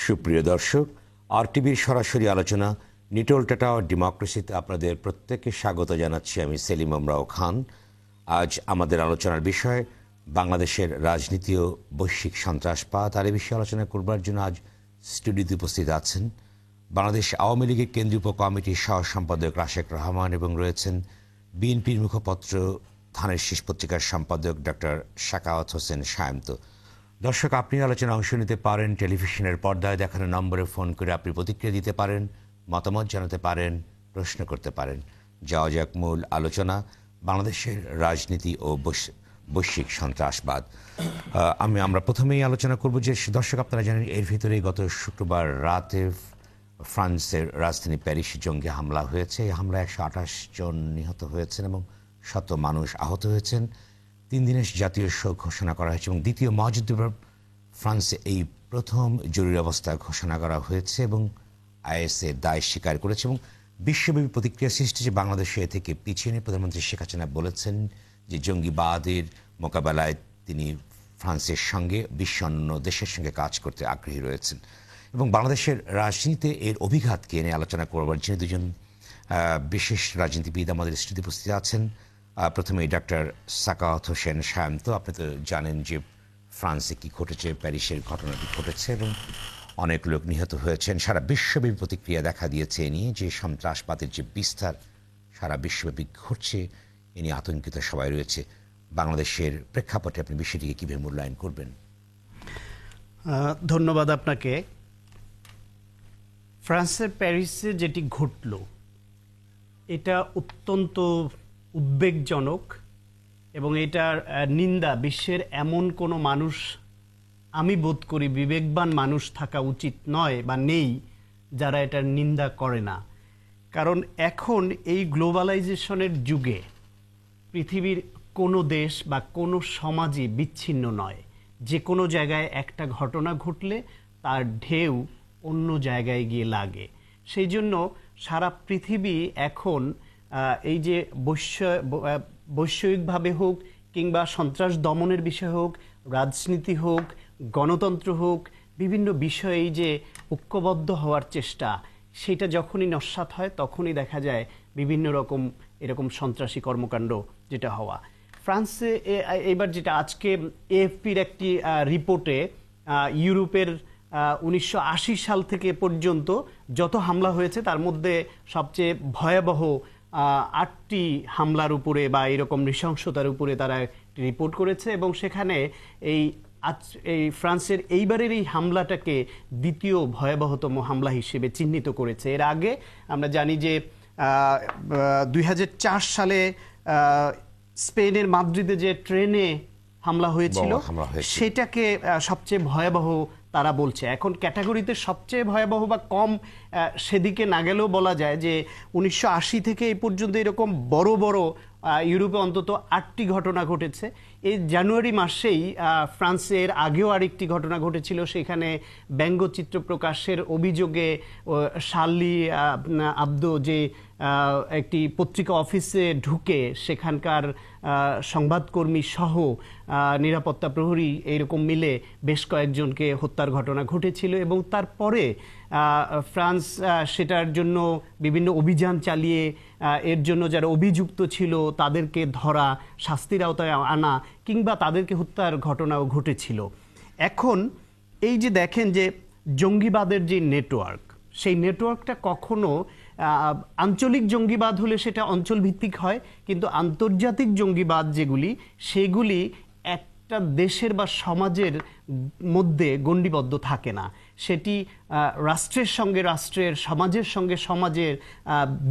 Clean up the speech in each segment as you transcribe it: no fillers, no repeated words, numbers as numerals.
সুপ্রিয় দর্শক, আরটিভির সরাসরি আলোচনা নিটোল টাটাওয়ার ডেমোক্রেসিতে আপনাদের প্রত্যেককে স্বাগত জানাচ্ছি। আমি সেলিম আমরাও খান। আজ আমাদের আলোচনার বিষয় বাংলাদেশের রাজনীতি ও বৈশ্বিক সন্ত্রাসবাদ। আর এই বিষয়ে আলোচনা করবার জন্য আজ স্টুডিওতে উপস্থিত আছেন বাংলাদেশ আওয়ামী লীগের কেন্দ্রীয় উপকমিটির সহ সম্পাদক রাশেক রহমান এবং রয়েছেন বিএনপির মুখপত্র ধানের শীষ পত্রিকার সম্পাদক ডক্টর সাখাওয়াত হোসেন সায়ন্ত। দর্শক, আপনি আলোচনায় অংশ নিতে পারেন। টেলিভিশনের পর্দায় দেখানো নম্বরে ফোন করে আপনি প্রতিক্রিয়া দিতে পারেন, মতামত জানাতে পারেন, প্রশ্ন করতে পারেন। যাওয়া যাক মূল আলোচনা, বাংলাদেশের রাজনীতি ও বৈশ্বিক সন্ত্রাসবাদ। আমরা প্রথমেই আলোচনা করব যে দর্শক, আপনারা জানেন এর ভিতরেই গত শুক্রবার রাতে ফ্রান্সের রাজধানী প্যারিসে জঙ্গি হামলা হয়েছে। এই হামলায় 128 জন নিহত হয়েছেন এবং শত মানুষ আহত হয়েছেন। 3 দিনের জাতীয় শোক ঘোষণা করা হয়েছে এবং দ্বিতীয় মহাযুদ্ধের পর ফ্রান্সে এই প্রথম জরুরি অবস্থা ঘোষণা করা হয়েছে এবং আইএসের দায় স্বীকার করেছে এবং বিশ্বব্যাপী প্রতিক্রিয়া সৃষ্টি যে বাংলাদেশে এ থেকে পিছিয়ে নেই। প্রধানমন্ত্রী শেখ হাসিনা বলেছেন যে জঙ্গিবাদের মোকাবেলায় তিনি ফ্রান্সের সঙ্গে বিশ্ব অন্য দেশের সঙ্গে কাজ করতে আগ্রহী রয়েছেন এবং বাংলাদেশের রাজনীতিতে এর অভিঘাতকে নিয়ে আলোচনা করবার জন্য দুজন বিশেষ রাজনীতিবিদ আমাদের স্টুডিওতে উপস্থিত আছেন। প্রথমেই ডক্টর সাখাওয়াত হোসেন সায়ন্ত। আপনি তো জানেন যে ফ্রান্সে কি ঘটেছে, প্যারিসের ঘটনাটি ঘটেছে এবং অনেক লোক নিহত হয়েছেন। সারা বিশ্বব্যাপী প্রতিক্রিয়া দেখা দিয়েছে এ নিয়ে যে সন্ত্রাসবাদের যে বিস্তার সারা বিশ্বব্যাপী ঘটছে, এ নিয়ে আতঙ্কিত সবাই রয়েছে। বাংলাদেশের প্রেক্ষাপটে আপনি বিষয়টিকে কীভাবে মূল্যায়ন করবেন? ধন্যবাদ আপনাকে। ফ্রান্সের প্যারিসে যেটি ঘটল এটা অত্যন্ত উদ্বেগজনক এবং এটার নিন্দা বিশ্বের এমন কোনো মানুষ, আমি বোধ করি বিবেকবান মানুষ থাকা উচিত নয় বা নেই যারা এটার নিন্দা করে না। কারণ এখন এই গ্লোবালাইজেশনের যুগে পৃথিবীর কোনো দেশ বা কোনো সমাজই বিচ্ছিন্ন নয়। যে কোনো জায়গায় একটা ঘটনা ঘটলে তার ঢেউ অন্য জায়গায় গিয়ে লাগে। সেই জন্য সারা পৃথিবী এখন এই যে বৈষয়িকভাবে হোক কিংবা সন্ত্রাস দমনের বিষয় হোক, রাজনীতি হোক, গণতন্ত্র হোক, বিভিন্ন বিষয়ে এই যে ঐক্যবদ্ধ হওয়ার চেষ্টা, সেটা যখনই নস্যাৎ হয় তখনই দেখা যায় বিভিন্ন রকম এরকম সন্ত্রাসী কর্মকাণ্ড যেটা হওয়া। ফ্রান্সে এবার যেটা আজকে এএফপির একটি রিপোর্টে ইউরোপের 1980 সাল থেকে পর্যন্ত যত হামলা হয়েছে তার মধ্যে সবচেয়ে ভয়াবহ 8টি হামলার উপরে বা এরকম নৃশংসতার উপরে তারা রিপোর্ট করেছে এবং সেখানে এই ফ্রান্সের এইবারের এই হামলাটাকে দ্বিতীয় ভয়াবহতম হামলা হিসেবে চিহ্নিত করেছে। এর আগে আমরা জানি যে 2004 সালে স্পেনের মাদ্রিদে যে ট্রেনে হামলা হয়েছিল সেটাকে সবচেয়ে ভয়াবহ তারা বলছে। এখন ক্যাটাগরিতে সবচেয়ে ভয়াবহ বা কম সেদিকে না গেলেও বলা যায় যে 1980 থেকে এই পর্যন্ত এরকম বড় বড় ইউরোপে অন্তত 8টি ঘটনা ঘটেছে। এই জানুয়ারি মাসেই ফ্রান্সের আগেও আরেকটি ঘটনা ঘটেছিল। সেখানে ব্যঙ্গচিত্র প্রকাশের অভিযোগে শার্লি আবদো যে একটি পত্রিকা অফিসে ঢুকে সেখানকার সংবাদকর্মী সহ নিরাপত্তা প্রহরী এইরকম মিলে বেশ কয়েকজনকে হত্যার ঘটনা ঘটেছিল এবং তারপরে ফ্রান্স সেটার জন্য বিভিন্ন অভিযান চালিয়ে এর জন্য যারা অভিযুক্ত ছিল তাদেরকে ধরা, শাস্তির আওতায় আনা কিংবা তাদেরকে হত্যার ঘটনাও ঘটেছিল। এখন এই যে দেখেন যে জঙ্গিবাদের যে নেটওয়ার্ক, সেই নেটওয়ার্কটা কখনো আঞ্চলিক জঙ্গিবাদ হলে সেটা অঞ্চলভিত্তিক হয়, কিন্তু আন্তর্জাতিক জঙ্গিবাদ যেগুলি সেগুলি একটা দেশের বা সমাজের মধ্যে গণ্ডিবদ্ধ থাকে না। সেটি রাষ্ট্রের সঙ্গে রাষ্ট্রের, সমাজের সঙ্গে সমাজের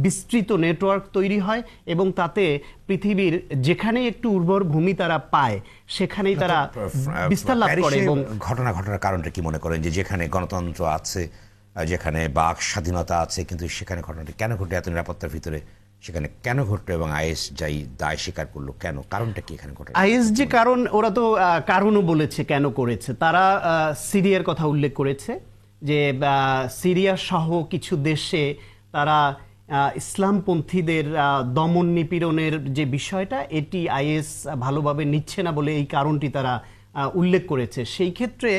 বিস্তৃত নেটওয়ার্ক তৈরি হয় এবং তাতে পৃথিবীর যেখানে একটু উর্বর ভূমি তারা পায় সেখানেই তারা বিস্তার লাভ করে। এবং ঘটনার কারণটা কি মনে করেন যে যেখানে গণতন্ত্র আছে, যেখানে বাক স্বাধীনতা আছে, কিন্তু সেখানে ঘটনাটি কেন ঘটে এত নিরাপত্তার ভিতরে, সেখানে কেন ঘটলো এবং আইএস যাই দায় স্বীকার করলো কেন? কারণটা কি এখানে ঘটে? আইএস যে কারণ, ওরা তো কারণও বলেছে কেন করেছে। তারা সিরিয়ার কথা উল্লেখ করেছে যে সিরিয়া সহ কিছু দেশে তারা ইসলামপন্থীদের দমন নিপীড়নের যে বিষয়টা, এটি আইএস ভালোভাবে নিচ্ছে না বলে এই কারণটি তারা উল্লেখ করেছে। সেই ক্ষেত্রে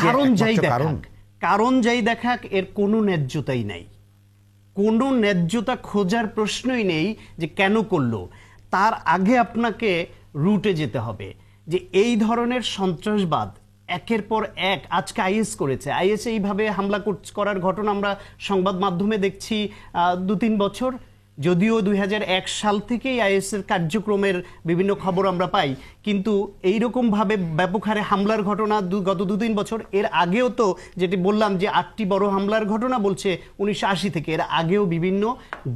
কারণ যাই দেখাক, কারণ যাই দেখাক এর কোনো ন্যায্যতাই নাই, কোনো ন্যায্যতা খোঁজার প্রশ্নই নেই যে কেন করলো। তার আগে আপনাকে রুটে যেতে হবে যে এই ধরনের সন্ত্রাসবাদ একের পর এক আজকে আইএস করেছে। আইএস এইভাবে হামলা করার ঘটনা আমরা সংবাদ মাধ্যমে দেখছি 2-3 বছর, যদিও 2001 সাল থেকেই আইএসের কার্যক্রমের বিভিন্ন খবর আমরা পাই, কিন্তু এইরকমভাবে ব্যাপক হারে হামলার ঘটনা গত 2-3 বছর। এর আগেও তো যেটি বললাম যে 8টি বড় হামলার ঘটনা বলছে 1980 থেকে, এর আগেও বিভিন্ন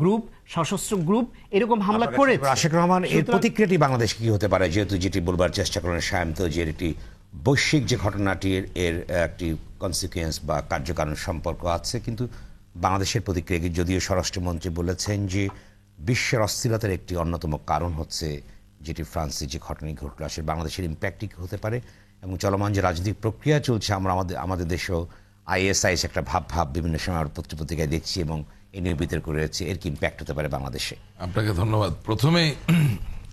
গ্রুপ, সশস্ত্র গ্রুপ এরকম হামলা করেছে। আশিক রহমান, এর প্রতিক্রিয়াটি বাংলাদেশ কি হতে পারে? যেহেতু যেটি বলবার চেষ্টা করেন সায়ন্ত, যে এটি বৈশ্বিক যে ঘটনাটির এর একটি কনসিকুয়েন্স বা কার্যকারণ সম্পর্ক আছে, কিন্তু বাংলাদেশের প্রতিক্রিয়া কি? যদিও স্বরাষ্ট্রমন্ত্রী বলেছেন যে বিশ্বের অস্থিরতার একটি অন্যতম কারণ হচ্ছে যেটি ফ্রান্সে যে ঘটনা ঘটল, আসলে বাংলাদেশের ইম্প্যাক্টই হতে পারে। এবং চলমান যে রাজনৈতিক প্রক্রিয়া চলছে, আমরা আমাদের দেশেও আইএসআইএস একটা ভাব বিভিন্ন সময় পত্রিকায় দেখছি এবং এ নিয়ে বিতর্ক রয়েছে, এর কি ইম্প্যাক্ট হতে পারে বাংলাদেশে? আপনাকে ধন্যবাদ। প্রথমেই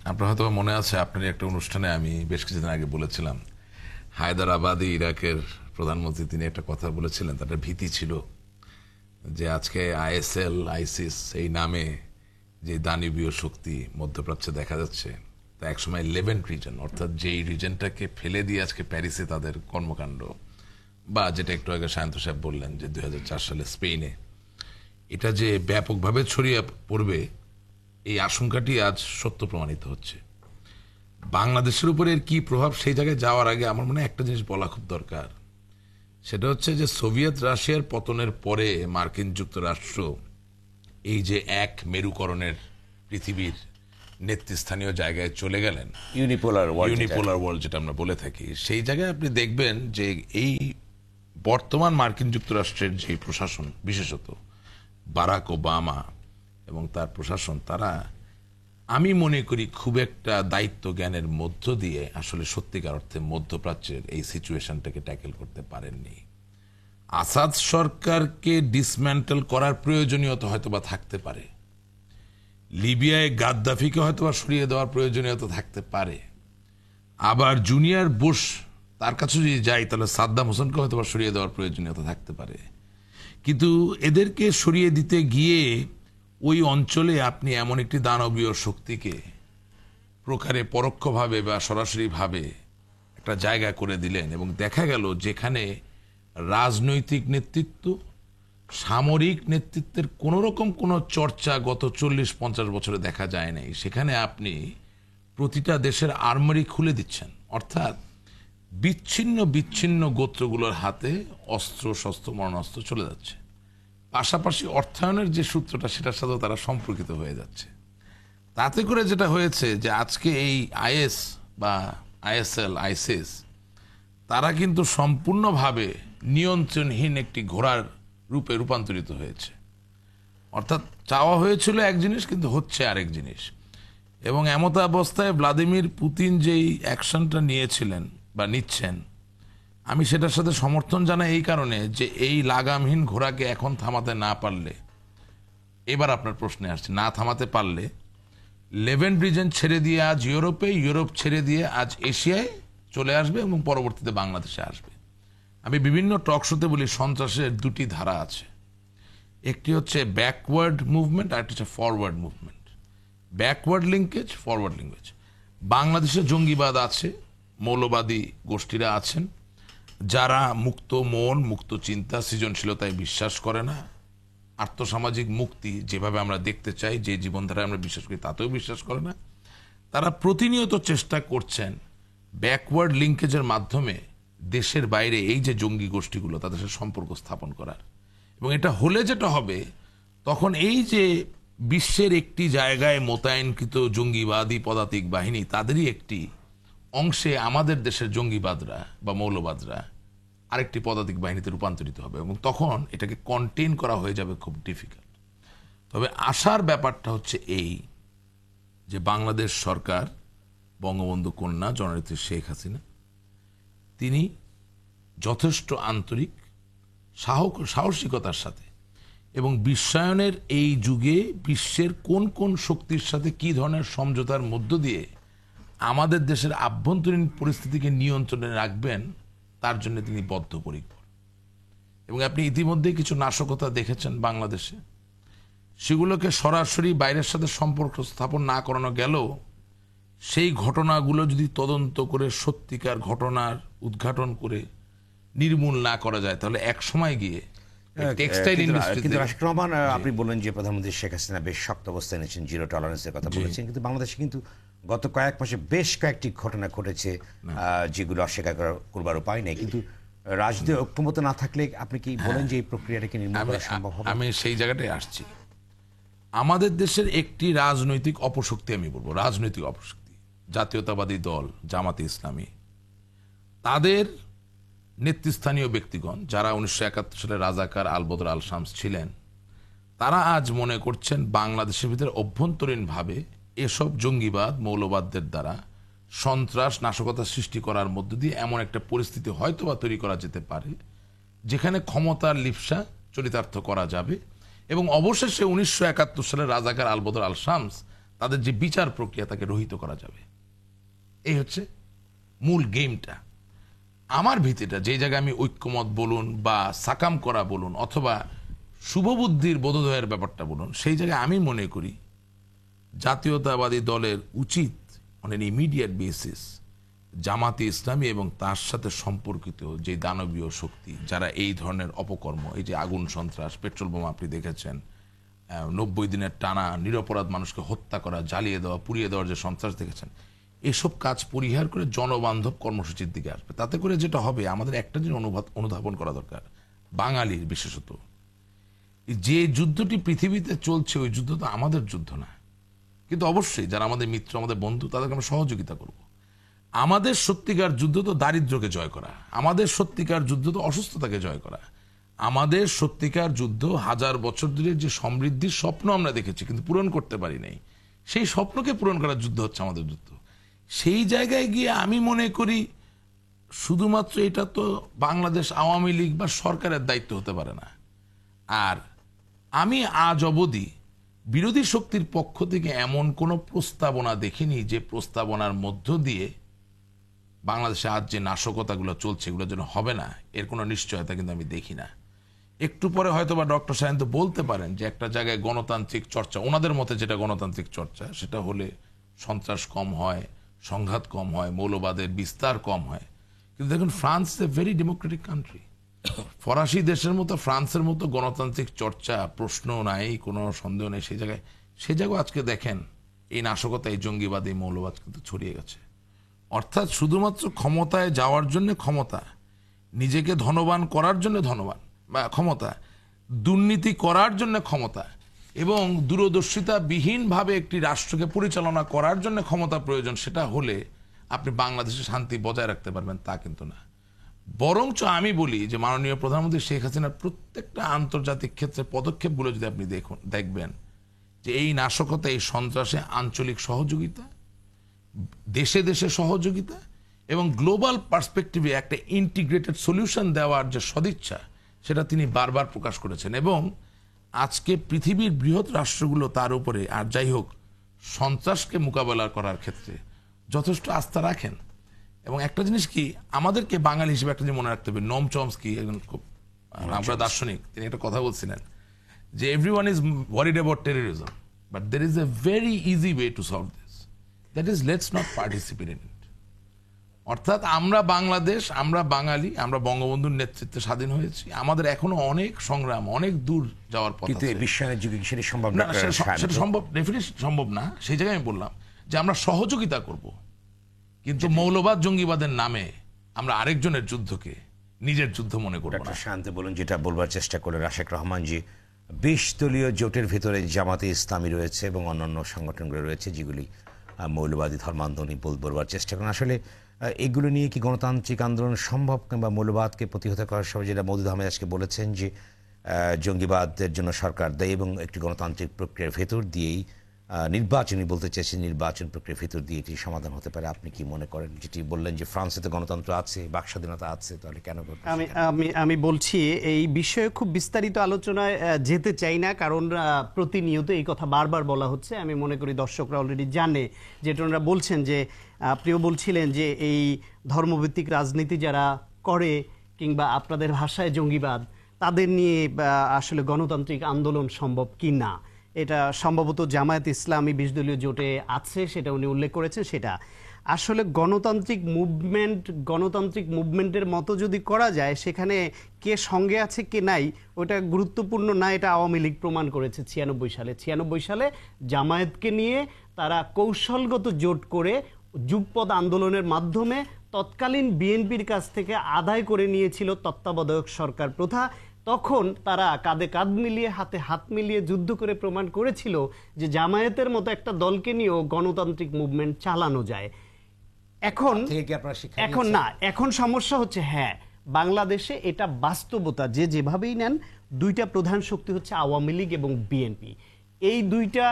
আপনার হয়তো মনে আছে, আপনার একটা অনুষ্ঠানে আমি বেশ কিছুদিন আগে বলেছিলাম, হায়দারাবাদে ইরাকের প্রধানমন্ত্রী তিনি একটা কথা বলেছিলেন, তার ভীতি ছিল যে আজকে আইএসএল, আইসিস এই নামে যে দানবীয় শক্তি মধ্যপ্রাচ্যে দেখা যাচ্ছে, তা একসময় লেভেন্ট রিজন, অর্থাৎ যেই রিজনটাকে ফেলে দিয়ে আজকে প্যারিসে তাদের কর্মকাণ্ড, বা যেটা একটু আগে সায়ন্ত সাহেব বললেন যে 2004 সালে স্পেনে এটা যে ব্যাপকভাবে ছড়িয়ে পড়বে, এই আশঙ্কাটি আজ সত্য প্রমাণিত হচ্ছে। বাংলাদেশের উপরে এর কি প্রভাব, সেই জায়গায় যাওয়ার আগে আমার মনে হয় একটা জিনিস বলা খুব দরকার। সেটা হচ্ছে যে সোভিয়েত রাশিয়ার পতনের পরে মার্কিন যুক্তরাষ্ট্র এই যে এক মেরুকরণের পৃথিবীর নেতৃস্থানীয় জায়গায় চলে গেলেন, ইউনিপোলার ওয়ার্ল্ড যেটা আমরা বলে থাকি, সেই জায়গায় আপনি দেখবেন যে এই বর্তমান মার্কিন যুক্তরাষ্ট্রের যে প্রশাসন, বিশেষত বারাক ওবামা এবং তার প্রশাসন, তারা আমি মনে করি খুব একটা দায়িত্ব জ্ঞানের মধ্য দিয়ে আসলে সত্যিকার অর্থে মধ্যপ্রাচ্যের এই সিচুয়েশনটাকে ট্যাকেল করতে পারেননি। আসাদ সরকারকে ডিসম্যান্টেল করার প্রয়োজনীয়তা হয়তোবা থাকতে পারে, লিবিয়ায় গাদ্দাফিকে হয়তোবা সরিয়ে দেওয়ার প্রয়োজনীয়তা থাকতে পারে, আবার জুনিয়র বুশ তার কাছে যদি যাই তাহলে সাদ্দাম হোসেনকে হয়তোবা সরিয়ে দেওয়ার প্রয়োজনীয়তা থাকতে পারে। কিন্তু এদেরকে সরিয়ে দিতে গিয়ে ওই অঞ্চলে আপনি এমন একটি দানবীয় শক্তিকে প্রকারে পরোক্ষভাবে বা সরাসরিভাবে একটা জায়গা করে দিলেন, এবং দেখা গেল যেখানে রাজনৈতিক নেতৃত্ব, সামরিক নেতৃত্বের কোন রকম কোনো চর্চা গত 40-50 বছরে দেখা যায় নাই, সেখানে আপনি প্রতিটা দেশের আর্মারি খুলে দিচ্ছেন, অর্থাৎ বিচ্ছিন্ন বিচ্ছিন্ন গোত্রগুলোর হাতে অস্ত্র শস্ত্র মরণাস্ত্র চলে যাচ্ছে, পাশাপাশি অর্থায়নের যে সূত্রটা সেটার সাথেও তারা সম্পর্কিত হয়ে যাচ্ছে। তাতে করে যেটা হয়েছে যে আজকে এই আইএস বা আইএসএল, আইসিস, তারা কিন্তু সম্পূর্ণভাবে নিয়ন্ত্রণহীন একটি ঘোড়ার রূপে রূপান্তরিত হয়েছে। অর্থাৎ চাওয়া হয়েছিল এক জিনিস, কিন্তু হচ্ছে আরেক জিনিস। এবং এমত অবস্থায় ভ্লাদিমির পুতিন যেই অ্যাকশনটা নিয়েছিলেন বা নিচ্ছেন, আমি সেটার সাথে সমর্থন জানাই এই কারণে যে এই লাগামহীন ঘোড়াকে এখন থামাতে না পারলে, এবার আপনার প্রশ্নে আসছে, না থামাতে পারলে লেভেন্ট রিজন ছেড়ে দিয়ে আজ ইউরোপে, ইউরোপ ছেড়ে দিয়ে আজ এশিয়ায় চলে আসবে এবং পরবর্তীতে বাংলাদেশে আসবে। আমি বিভিন্ন টক শোতে বলি সন্ত্রাসের দুটি ধারা আছে, একটি হচ্ছে ব্যাকওয়ার্ড মুভমেন্ট আর একটা হচ্ছে forward movement. Backward linkage, forward linkage. বাংলাদেশে জঙ্গিবাদ আছে, মৌলবাদী গোষ্ঠীরা আছেন যারা মুক্ত মন, মুক্ত চিন্তা, সৃজনশীলতায় বিশ্বাস করে না, আর্থসামাজিক মুক্তি যেভাবে আমরা দেখতে চাই, যে জীবনধারায় আমরা বিশ্বাস করি তাতেও বিশ্বাস করে না। তারা প্রতিনিয়ত চেষ্টা করছেন ব্যাকওয়ার্ড লিঙ্কেজের মাধ্যমে দেশের বাইরে এই যে জঙ্গি গোষ্ঠীগুলো তাদের সাথে সম্পর্ক স্থাপন করার। এবং এটা হলে যেটা হবে, তখন এই যে বিশ্বের একটি জায়গায় মোতায়েনকৃত জঙ্গিবাদী পদাতিক বাহিনী, তাদেরই একটি অংশে আমাদের দেশের জঙ্গিবাদরা বা মৌলবাদরা আরেকটি পদাতিক বাহিনীতে রূপান্তরিত হবে, এবং তখন এটাকে কন্টেইন করা হয়ে যাবে খুব ডিফিকাল্ট। তবে আশার ব্যাপারটা হচ্ছে এই যে বাংলাদেশ সরকার, বঙ্গবন্ধু কন্যা জননেত্রী শেখ হাসিনা, তিনি যথেষ্ট আন্তরিক, সাহসিকতার সাথে এবং বিশ্বায়নের এই যুগে বিশ্বের কোন কোন শক্তির সাথে কি ধরনের সমঝোতার মধ্য দিয়ে আমাদের দেশের আভ্যন্তরীণ পরিস্থিতিকে নিয়ন্ত্রণে রাখবেন, তার জন্য তিনি বদ্ধপরিকর। এবং আপনি ইতিমধ্যে কিছু নাশকতা দেখেছেন বাংলাদেশে, সেগুলোকে সরাসরি বাইরের সাথে সম্পর্ক স্থাপন না করানো গেলেও সেই ঘটনাগুলো যদি তদন্ত করে সত্যিকার ঘটনার উদ্ঘাটন করে নির্মূল না করা যায়, তাহলে এক সময় গিয়ে টেক্সটাইল কিন্তু রাশিদ রহমান, আপনি বললেন যে প্রধানমন্ত্রী শেখ হাসিনা বেশ শক্ত অবস্থায় নিয়েছেন, জিরো টলারেন্সের কথা বলেছেন, কিন্তু বাংলাদেশে কিন্তু গত কয়েক মাসে বেশ কয়েকটি ঘটনা ঘটেছে যেগুলো অস্বীকার করবার উপায় নেই। কিন্তু রাজনৈতিক ঐক্যমত না থাকলে আপনি কি বলেন যে এই প্রক্রিয়াটাকে নির্মূল করা সম্ভব হবে? আমি সেই জায়গাটায় আসছি। আমাদের দেশের একটি রাজনৈতিক অপশক্তি, আমি বলবো রাজনৈতিক অপশক্তি, জাতীয়তাবাদী দল জামাতে ইসলামী, তাদের নেতৃস্থানীয় ব্যক্তিগণ যারা 1971 সালে রাজাকার আলবদর আল শামস ছিলেন, তারা আজ মনে করছেন বাংলাদেশের ভিতরে অভ্যন্তরীণভাবে এসব জঙ্গিবাদ মৌলবাদদের দ্বারা সন্ত্রাস নাশকতা সৃষ্টি করার মধ্য দিয়ে এমন একটা পরিস্থিতি হয়তোবা তৈরি করা যেতে পারে যেখানে ক্ষমতার লিপ্সা চরিতার্থ করা যাবে এবং অবশেষে 1971 সালে রাজাকার আলবদর আল শামস তাদের যে বিচার প্রক্রিয়া তাকে রহিত করা যাবে। এই হচ্ছে মূল গেমটা। আমার ভিত্তিটা যে জায়গায় আমি ঐক্যমত বলুন বা সাকাম করা বলুন অথবা শুভবুদ্ধির বোধোদয়ের ব্যাপারটা বলুন, সেই জায়গায় আমি মনে করি জাতীয়তাবাদী দলের উচিত অন এন ইমিডিয়েট বেসিস জামাতে ইসলামী এবং তার সাথে সম্পর্কিত যে দানবীয় শক্তি যারা এই ধরনের অপকর্ম, এই যে আগুন সন্ত্রাস, পেট্রোল বোমা আপনি দেখেছেন, 90 দিনের টানা নিরপরাধ মানুষকে হত্যা করা, জ্বালিয়ে দেওয়া, পুড়িয়ে দেওয়ার যে সন্ত্রাস দেখেছেন, এসব কাজ পরিহার করে জনবান্ধব কর্মসূচির দিকে আসবে। তাতে করে যেটা হবে, আমাদের একটা জিনিস অনুধাবন করা দরকার, বাঙালির বিশেষত, যে যুদ্ধটি পৃথিবীতে চলছে ওই যুদ্ধ তো আমাদের যুদ্ধ না, কিন্তু অবশ্যই যারা আমাদের মিত্র, আমাদের বন্ধু, তাদেরকে আমরা সহযোগিতা করব। আমাদের সত্যিকার যুদ্ধ তো দারিদ্র্যকে জয় করা, আমাদের সত্যিকার যুদ্ধ তো অসুস্থতাকে জয় করা, আমাদের সত্যিকার যুদ্ধ 1000 বছর ধরে যে সমৃদ্ধির স্বপ্ন আমরা দেখেছি কিন্তু পূরণ করতে পারি নাই, সেই স্বপ্নকে পূরণ করার যুদ্ধ হচ্ছে আমাদের যুদ্ধ। সেই জায়গায় গিয়ে আমি মনে করি শুধুমাত্র এটা তো বাংলাদেশ আওয়ামী লীগ বা সরকারের দায়িত্ব হতে পারে না। আর আমি আজ অবধি বিরোধী শক্তির পক্ষ থেকে এমন কোনো প্রস্তাবনা দেখিনি যে প্রস্তাবনার মধ্য দিয়ে বাংলাদেশে আজ যে নাশকতাগুলো চলছে এগুলোর জন্য হবে না, এর কোনো নিশ্চয়তা কিন্তু আমি দেখি না। একটু পরে হয়তো বা ডক্টর সায়ন্ত বলতে পারেন যে একটা জায়গায় গণতান্ত্রিক চর্চা, ওনাদের মতে যেটা গণতান্ত্রিক চর্চা, সেটা হলে সন্ত্রাস কম হয়, সংঘাত কম হয়, মৌলবাদের বিস্তার কম হয়। কিন্তু দেখুন, France a very Democratic country, ফরাসি দেশের মতো ফ্রান্সের মতো গণতান্ত্রিক চর্চা প্রশ্ন নাই, কোনো সন্দেহ নেই। সেই জায়গায় আজকে দেখেন এই নাশকতা, এই জঙ্গিবাদ, এই মৌলবাদ কিন্তু ছড়িয়ে গেছে। অর্থাৎ শুধুমাত্র ক্ষমতায় যাওয়ার জন্য ক্ষমতা, নিজেকে ধনবান করার জন্য ধনবান বা ক্ষমতা, দুর্নীতি করার জন্য ক্ষমতা এবং দূরদর্শিতাবিহীনভাবে একটি রাষ্ট্রকে পরিচালনা করার জন্য ক্ষমতা প্রয়োজন, সেটা হলে আপনি বাংলাদেশে শান্তি বজায় রাখতে পারবেন তা কিন্তু না। বরঞ্চ আমি বলি যে মাননীয় প্রধানমন্ত্রী শেখ হাসিনার প্রত্যেকটা আন্তর্জাতিক ক্ষেত্রে পদক্ষেপগুলো যদি আপনি দেখবেন যে এই নাশকতা, এই সন্ত্রাসে আঞ্চলিক সহযোগিতা, দেশে দেশে সহযোগিতা এবং গ্লোবাল পার্সপেক্টিভে একটা ইন্টিগ্রেটেড সলিউশন দেওয়ার যে সদিচ্ছা, সেটা তিনি বারবার প্রকাশ করেছেন। এবং আজকে পৃথিবীর বৃহৎ রাষ্ট্রগুলো তার উপরে, আর যাই হোক, সন্ত্রাসকে মোকাবেলা করার ক্ষেত্রে যথেষ্ট আস্থা রাখেন। এবং একটা জিনিস কি, আমাদেরকে বাঙালি হিসেবে একটা জিনিস মনে রাখতে হবে, নোম চমস্কি একজন খুব আমরা দার্শনিক, তিনি একটা কথা বলছিলেন যে everyone is worried about terrorism, but there is a very easy way to solve this, that is let's not participate in it. অর্থাৎ আমরা বাংলাদেশ, আমরা বাঙালি, আমরা বঙ্গবন্ধুর নেতৃত্বে স্বাধীন হয়েছি, আমাদের এখনো অনেক সংগ্রাম, অনেক দূর যাওয়ার পথ আছে। বিশ্বায়নের যুগে সেটা সম্ভব না, সেটা সম্ভব ডেফিনেটলি সম্ভব না। সেই জায়গায় আমি বললাম যে আমরা সহযোগিতা করব, কিন্তু মৌলবাদ জঙ্গিবাদের নামে আমরা আরেকজনের যুদ্ধকে নিজের যুদ্ধ মনে করব না। শান্তি বলুন, যেটা বলবার চেষ্টা করলেন রাশেক রহমান জি, 20 দলীয় জোটের ভিতরে জামাতে ইসলামী রয়েছে এবং অন্যান্য সংগঠনগুলো রয়েছে যেগুলি মৌলবাদী ধর্মান্দোলন বলবার চেষ্টা করেন। আসলে এগুলো নিয়ে কি গণতান্ত্রিক আন্দোলন সম্ভব, কিংবা মৌলবাদকে প্রতিহত করার সময় যেটা মওদুদ আহমেদ আজকে বলেছেন যে জঙ্গিবাদের জন্য সরকার দায়ী এবং একটি গণতান্ত্রিক প্রক্রিয়ার ভেতর দিয়েই নির্বাচনী বলতে চাইছেন, নির্বাচন প্রক্রিয়ার ভেতর দিয়ে এটি সমাধান হতে পারে, আপনি কি মনে করেন? যেটি বললেন যে ফ্রান্সে তো গণতন্ত্র আছে, বাক স্বাধীনতা আছে, তাহলে কেন? আমি বলছি এই বিষয়ে খুব বিস্তারিত আলোচনায় যেতে চাই না, কারণ প্রতিনিয়ত এই কথা বারবার বলা হচ্ছে। আমি মনে করি দর্শকরা অলরেডি জানে, যেটা ওনারা বলছেন যে, আপনিও বলছিলেন যে এই ধর্মভিত্তিক রাজনীতি যারা করে, কিংবা আপনাদের ভাষায় জঙ্গিবাদ, তাদের নিয়ে আসলে গণতান্ত্রিক আন্দোলন সম্ভব কি না, এটা সম্ভবত জামায়াত ইসলামী 20 দলীয় জোটে আছে, সেটা উনি উল্লেখ করেছেন। সেটা আসলে গণতান্ত্রিক মুভমেন্টের মতো যদি করা যায়, সেখানে কে সঙ্গে আছে কে নাই ওটা গুরুত্বপূর্ণ না, এটা আওয়ামী লীগ প্রমাণ করেছে 96 সালে জামায়াতকে নিয়ে তারা কৌশলগত জোট করে যুগপৎ আন্দোলনের মাধ্যমে তৎকালীন বিএনপির কাছ থেকে আদায় করে নিয়েছিল তত্ত্বাবধায়ক সরকার প্রথা। তখন তারা কাঁধে কাঁধ মিলিয়ে হাতে হাত মিলিয়ে যুদ্ধ করে প্রমাণ করেছিল যে জামায়াতের মতো একটা দলকে নিয়েও গণতান্ত্রিক মুভমেন্ট চালানো যায়। এখন সমস্যা হচ্ছে, হ্যাঁ, বাংলাদেশে এটা বাস্তবতা যে যেভাবেই নেন, দুইটা প্রধান শক্তি হচ্ছে আওয়ামী লীগ এবং বিএনপি। এই দুইটা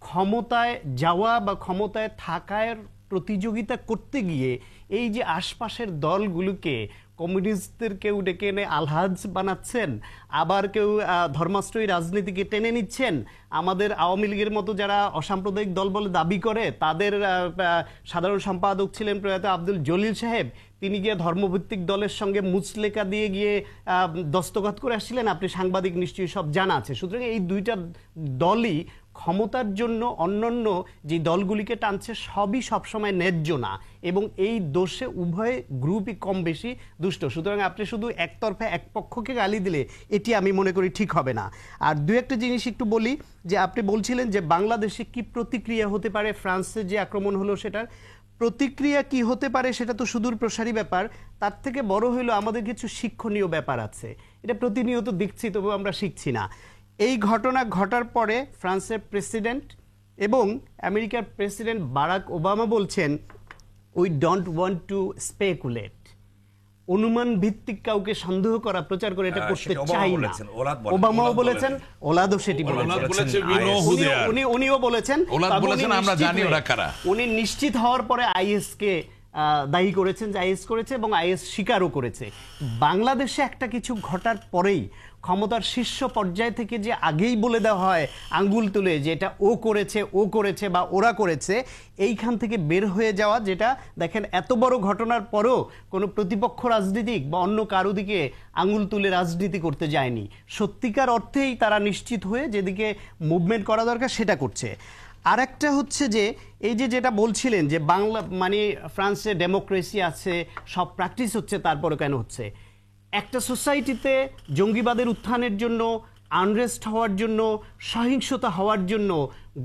ক্ষমতায় যাওয়া বা ক্ষমতায় থাকার প্রতিযোগিতা করতে গিয়ে এই যে আশপাশের দলগুলোকে, কমিউনিস্টদের কেউ ডেকে এনে আলহাজ বানাচ্ছেন, আবার কেউ ধর্মাশ্রয়ী রাজনীতিকে টেনে নিচ্ছেন। আমাদের আওয়ামী লীগের মতো যারা অসাম্প্রদায়িক দল বলে দাবি করে, তাদের সাধারণ সম্পাদক ছিলেন প্রয়াত আব্দুল জলিল সাহেব, তিনি গিয়ে ধর্মভিত্তিক দলের সঙ্গে মুচলেকা দিয়ে গিয়ে দস্তখত করে আসছিলেন। আপনি সাংবাদিক, নিশ্চয়ই সব জানা আছে। সুতরাং এই দুইটা দলই ক্ষমতার জন্য অন্যান্য যে দলগুলিকে টানছে, সবই সবসময় ন্যায্য না, এবং এই দোষে উভয় গ্রুপই কম বেশি দুষ্ট। সুতরাং আপনি শুধু একতরফা এক পক্ষকে গালি দিলে এটি আমি মনে করি ঠিক হবে না। আর দু একটা জিনিস একটু বলি, যে আপনি বলছিলেন যে বাংলাদেশে কি প্রতিক্রিয়া হতে পারে ফ্রান্সে যে আক্রমণ হলো, সেটার প্রতিক্রিয়া কি হতে পারে সেটা তো সুদূর প্রসারী ব্যাপার। তার থেকে বড় হলো আমাদের কিছু শিক্ষণীয় ব্যাপার আছে। এটা প্রতিনিয়ত দেখছি, তবু আমরা শিখছি না। এই ঘটনা ঘটার পরে ফ্রান্সের প্রেসিডেন্ট এবং আমেরিকার প্রেসিডেন্ট বারাক ওবামা বলছেন, we don't want to speculate, অনুমান ভিত্তিক কাউকে সন্দেহ করা, প্রচার করে এটা করতে চাই না। ওবামাও বলেছেন, ওলাদও সেটি বলেছেন, উনিও বলেছেন, উনি নিশ্চিত হওয়ার পরে আইএস কে দায়ী করেছেন যে আইএস করেছে, এবং আইএস স্বীকারও করেছে। বাংলাদেশে একটা কিছু ঘটার পরেই ক্ষমতার শীর্ষ পর্যায় থেকে যে আগেই বলে দেওয়া হয় আঙ্গুল তুলে যে এটা ও করেছে বা ওরা করেছে, এইখান থেকে বের হয়ে যাওয়া, যেটা দেখেন এত বড় ঘটনার পরেও কোনো প্রতিপক্ষ রাজনীতিক বা অন্য কারো দিকে আঙ্গুল তুলে রাজনীতি করতে যায়নি। সত্যিকার অর্থেই তারা নিশ্চিত হয়ে যেদিকে মুভমেন্ট করা দরকার সেটা করছে। আর একটা হচ্ছে যে এই যে যেটা বলছিলেন যে বাংলা মানে ফ্রান্সে ডেমোক্রেসি আছে, সব প্র্যাকটিস হচ্ছে, তারপরে কেন হচ্ছে? একটা সোসাইটিতে জঙ্গিবাদের উত্থানের জন্য, আনরেস্ট হওয়ার জন্য, সহিংসতা হওয়ার জন্য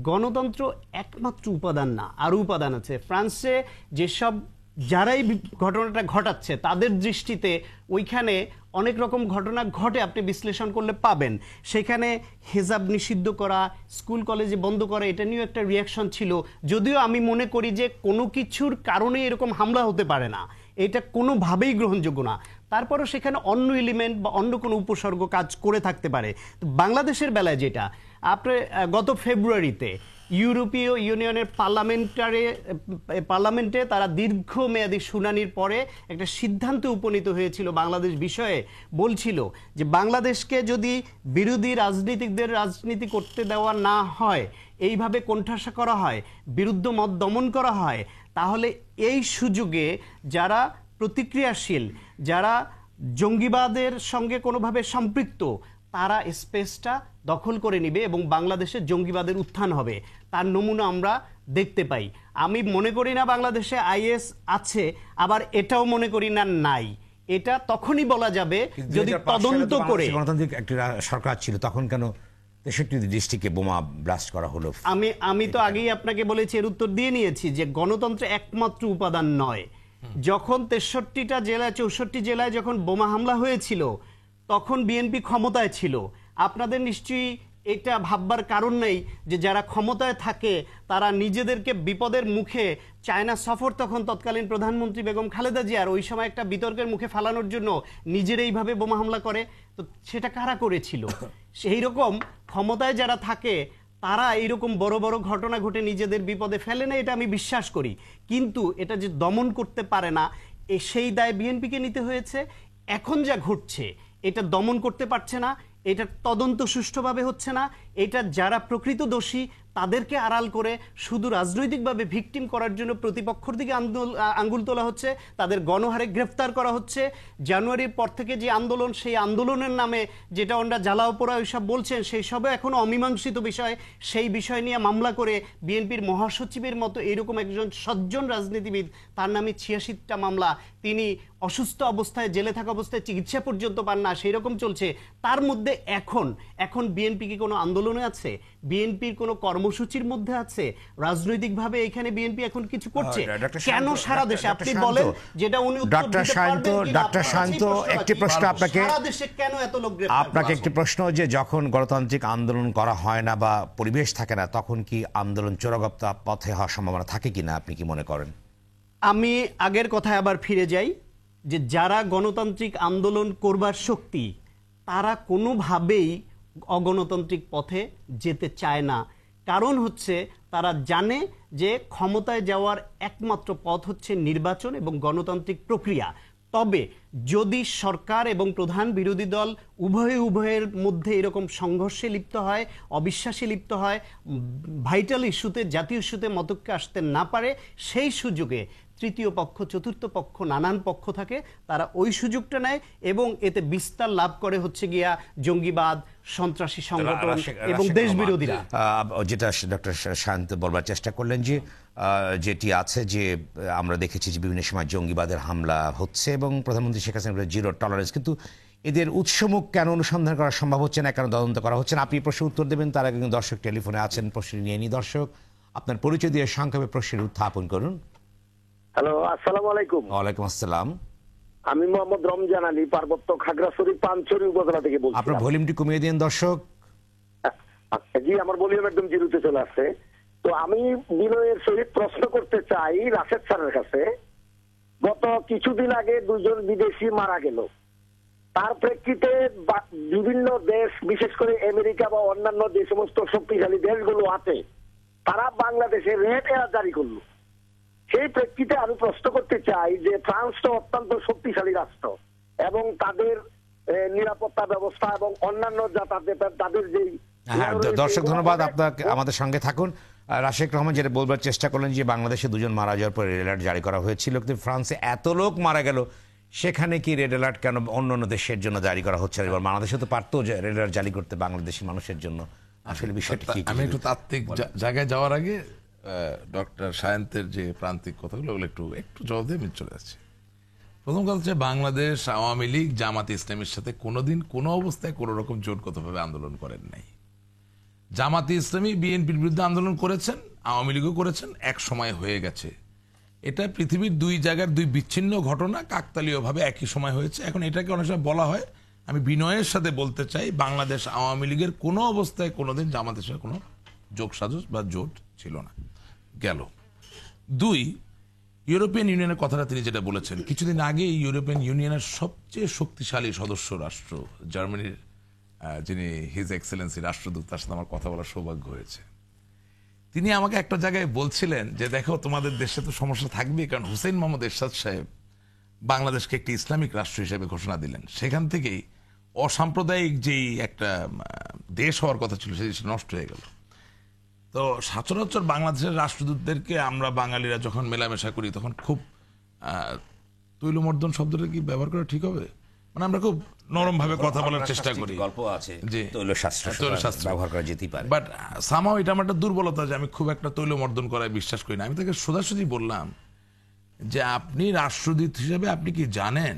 গণতন্ত্র একমাত্র উপাদান না, আরও উপাদান আছে। ফ্রান্সে যেসব যারাই ঘটনাটা ঘটাচ্ছে তাদের দৃষ্টিতে ওইখানে অনেক রকম ঘটনা ঘটে, আপনি বিশ্লেষণ করলে পাবেন। সেখানে হেজাব নিষিদ্ধ করা, স্কুল কলেজে বন্ধ করা, এটা নিয়েও একটা রিয়াকশন ছিল। যদিও আমি মনে করি যে কোনো কিছুর কারণে এরকম হামলা হতে পারে না, এটা কোনোভাবেই গ্রহণযোগ্য না। তারপরও সেখানে অন্য এলিমেন্ট বা অন্য কোনো উপসর্গ কাজ করে থাকতে পারে। বাংলাদেশের বেলায় যেটা, আপনি গত ফেব্রুয়ারিতে ইউরোপীয় ইউনিয়নের পার্লামেন্টে তারা দীর্ঘমেয়াদী শুনানির পরে একটা সিদ্ধান্তে উপনীত হয়েছিল বাংলাদেশ বিষয়ে। বলছিল যে বাংলাদেশকে যদি বিরোধী রাজনীতিকদের রাজনীতি করতে দেওয়া না হয়, এইভাবে কোণঠাসা করা হয়, বিরুদ্ধ মত দমন করা হয়, তাহলে এই সুযোগে যারা প্রতিক্রিয়াশীল, যারা জঙ্গিবাদের সঙ্গে কোনোভাবে সম্পৃক্ত, তারা স্পেসটা দখল করে নিবে এবং বাংলাদেশে জঙ্গিবাদের উত্থান হবে। তার নমুনা আমরা দেখতে পাই। আমি মনে করি না বাংলাদেশে আইএস আছে, আবার এটাও মনে করি না নাই। এটা তখনই বলা যাবে যদি তদন্ত করে। গণতান্ত্রিক একটা সরকার ছিল, তখন কেন 63 ডিস্ট্রিক্টে বোমা ব্লাস্ট করা হলো? আমি তো আগেই আপনাকে বলেছি, এর উত্তর দিয়ে নিয়েছি যে গণতন্ত্র একমাত্র উপাদান নয়। যখন 63টা জেলায় 64 জেলায় যখন বোমা হামলা হয়েছিল, তখন বিএনপি ক্ষমতায় ছিল। আপনাদের নিশ্চয়ই এটা ভাববার কারণ নেই যে যারা ক্ষমতায় থাকে তারা নিজেদেরকে বিপদের মুখে, চায়না সফর তখন তৎকালীন প্রধানমন্ত্রী বেগম খালেদা জিয়ার, ওই সময় একটা বিতর্কের মুখে ফেলানোর জন্য নিজের এইভাবে বোমা হামলা করে। তো সেটা কারা করেছিল? সেই রকম ক্ষমতায় যারা থাকে তারা এইরকম বড় বড় ঘটনা ঘটে নিজেদের বিপদে ফেলে না, এটা আমি বিশ্বাস করি। কিন্তু এটা যে দমন করতে পারে না, সেই দায় বিএনপিকে নিতে হয়েছে। এখন যা ঘটছে এটা দমন করতে পারছে না, এটা তদন্ত সুষ্ঠুভাবে হচ্ছে না, এটা যারা প্রকৃত দোষী তাদেরকে আড়াল করে শুধু রাজনৈতিকভাবে ভিকটিম করার জন্য প্রতিপক্ষের দিকে আঙ্গুল তোলা হচ্ছে, তাদের গণহারে গ্রেফতার করা হচ্ছে। জানুয়ারির পর থেকে যে আন্দোলন, সেই আন্দোলনের নামে যেটা ওনারা জ্বালাও পোড়া ওইসব বলছেন, সেই সবে এখনো অমীমাংসিত বিষয়। সেই বিষয় নিয়ে মামলা করে বিএনপির মহাসচিবের মতো এরকম একজন সজ্জন রাজনীতিবিদ, তার নামে 86টা মামলা, তিনি অসুস্থ অবস্থায় জেলে থাকা অবস্থায় চিকিৎসা পর্যন্ত পান না, সেই রকম চলছে। তার মধ্যে এখন বিএনপি কি কোনো আন্দোলনে আছে? বিএনপির কোনো কর্মসূচির মধ্যে আছে? রাজনৈতিকভাবে এখানে বিএনপি এখন কিছু করছে কেন সারা দেশে? আপনি বলেন যেটা উনি উত্তর দিতে পারবেন। ডক্টর শান্ত, একটি প্রশ্ন আপনাকে, সারা দেশে কেন এত লোক গ্রেফতার? আপনাকে একটি প্রশ্ন, যে যখন গণতান্ত্রিক আন্দোলন করা হয় না বা পরিবেশ থাকে না, তখন কি আন্দোলন চোরাগপ্তা পথে হওয়ার সম্ভাবনা থাকে কিনা, আপনি কি মনে করেন? আমি আগের কথায় আবার ফিরে যাই, যে যারা গণতান্ত্রিক আন্দোলন করবার শক্তি, তারা কোনোভাবেই অগণতান্ত্রিক পথে যেতে চায় না। কারণ হচ্ছে তারা জানে যে ক্ষমতায় যাওয়ার একমাত্র পথ হচ্ছে নির্বাচন এবং গণতান্ত্রিক প্রক্রিয়া। তবে যদি সরকার এবং প্রধান বিরোধী দল উভয়ের মধ্যে এরকম সংঘর্ষে লিপ্ত হয়, অবিশ্বাসে লিপ্ত হয়, ভাইটাল ইস্যুতে, জাতীয় ইস্যুতে মতৈক্যে আসতে না পারে, সেই সুযোগে তৃতীয় পক্ষ, চতুর্থ পক্ষ, নানান পক্ষ থাকে, তারা ওই সুযোগটা নেয় এবং এতে বিস্তার লাভ করে হচ্ছে গিয়া জঙ্গিবাদ, সন্ত্রাসী সংগঠন এবং দেশ বিরোধীরা। যেটা ডক্টর শান্ত বলবার চেষ্টা করলেন, যে যেটি আছে, যে আমরা দেখেছি যে বিভিন্ন সময় জঙ্গিবাদের হামলা হচ্ছে এবং প্রধানমন্ত্রী শেখ হাসিনা জিরো টলারেন্স, কিন্তু এদের উৎসমুখ কেন অনুসন্ধান করা সম্ভব হচ্ছে না, কেন তদন্ত করা হচ্ছে না? আপনি প্রশ্ন উত্তর দেবেন, তার আগে দর্শক টেলিফোনে আছেন, প্রশ্ন নিয়ে নি। দর্শক, আপনার পরিচয় দিয়ে সংক্ষেপে প্রশ্নের উত্থাপন করুন। হ্যালো, আসসালামু আলাইকুম। ওয়ালাইকুম আসসালাম। আমি মোহাম্মদ রমজান আলী, পার্বত্য খাগড়াছড়ি পানছড়ি উপজেলা থেকে বলছি। আপনার ভলিউমটি কমিয়ে দিন দর্শক। জি, আমার ভলিউম একদম জিরোতে চলে আসছে। তো আমি বিনয়ের সহিত প্রশ্ন করতে চাই রাশেদ স্যারের কাছে। গত কিছুদিন আগে দুজন বিদেশি মারা গেল, তার প্রেক্ষিতে বিভিন্ন দেশ, বিশেষ করে আমেরিকা বা অন্যান্য যে সমস্ত শক্তিশালী দেশগুলো আছে, তারা বাংলাদেশে রেড অ্যালার্ট জারি করলো। সেই প্রেক্ষিতে আমি প্রশ্ন করতে চাই যে ফ্রান্স তো অত্যন্ত শক্তিশালী রাষ্ট্র এবং তাদের নিরাপত্তা ব্যবস্থা এবং অন্যান্য যা তাদের যেই। দর্শক ধন্যবাদ, আপনাকে আমাদের সঙ্গে থাকুন। রাশেক রহমান যেটা বলবার চেষ্টা করলেন, যে বাংলাদেশে দুজন মারা যাওয়ার পর রেড অ্যালার্ট জারি করা হয়েছিল, কিন্তু ফ্রান্সে এত লোক মারা গেল, সেখানে কি রেড অ্যালার্ট কেন অন্য অন্য দেশের জন্য জারি করা হচ্ছে? এবার বাংলাদেশে তো পারতো রেড অ্যালার্ট জারি করতে বাংলাদেশি মানুষের জন্য। আসলে বিষয়টা কি? আমি একটু তাত্ত্বিক জায়গায় যাওয়ার আগে ডক্টর সায়ন্তের যে প্রান্তিক কথাগুলো ওগুলো একটু জবাব দিয়ে আমি চলে যাচ্ছি। প্রথম কথা হচ্ছে, বাংলাদেশ আওয়ামী লীগ জামাতে ইসলামের সাথে কোনোদিন কোনো অবস্থায় কোনো রকম জোটগতভাবে আন্দোলন করেন নাই। জামাতে ইসলামী বিএনপির বিরুদ্ধে আন্দোলন করেছেন, আওয়ামী লীগও করেছেন, এক সময় হয়ে গেছে। এটা পৃথিবীর দুই জায়গার দুই বিচ্ছিন্ন ঘটনা, কাকতালীয়ভাবে একই সময় হয়েছে। এখন এটাকে অনেক সময় বলা হয়, আমি বিনয়ের সাথে বলতে চাই, বাংলাদেশ আওয়ামী লীগের কোনো অবস্থায় কোনোদিন জামাতের সাথে কোনো যোগসাজশ বা জোট ছিল না। গেল দুই, ইউরোপিয়ান ইউনিয়নের কথাটা তিনি যেটা বলেছেন, কিছুদিন আগে ইউরোপিয়ান ইউনিয়নের সবচেয়ে শক্তিশালী সদস্য রাষ্ট্র জার্মানির যিনি হিজ এক্সেলেন্সি রাষ্ট্রদূত, তার সাথে আমার কথা বলার সৌভাগ্য হয়েছে। তিনি আমাকে একটা জায়গায় বলছিলেন যে দেখো, তোমাদের দেশে তো সমস্যা থাকবে, কারণ হুসেইন মোহাম্মদ এরশাদ সাহেব বাংলাদেশকে একটি ইসলামিক রাষ্ট্র হিসেবে ঘোষণা দিলেন, সেখান থেকেই অসাম্প্রদায়িক যেই একটা দেশ হওয়ার কথা ছিল সেটি নষ্ট হয়ে গেল। তো সচরাচর বাংলাদেশের রাষ্ট্রদূতদেরকে আমরা বাঙালিরা যখন মেলামেশা করি, তখন খুব তৈলমর্দন শব্দটা কি ব্যবহার করা ঠিক হবে? মানে আমরা খুব নরম ভাবে কথা বলার চেষ্টা করি। গল্প আছে যে তৈলশাস্ত্র ব্যবহার করা যেতেই পারে, বাট সামহাও এটা আমার একটা দুর্বলতা যে আমি খুব একটা তৈলমর্দন করায় বিশ্বাস করি না। আমি তাকে সোজাসুজি বললাম যে আপনি রাষ্ট্রদূত হিসেবে আপনি কি জানেন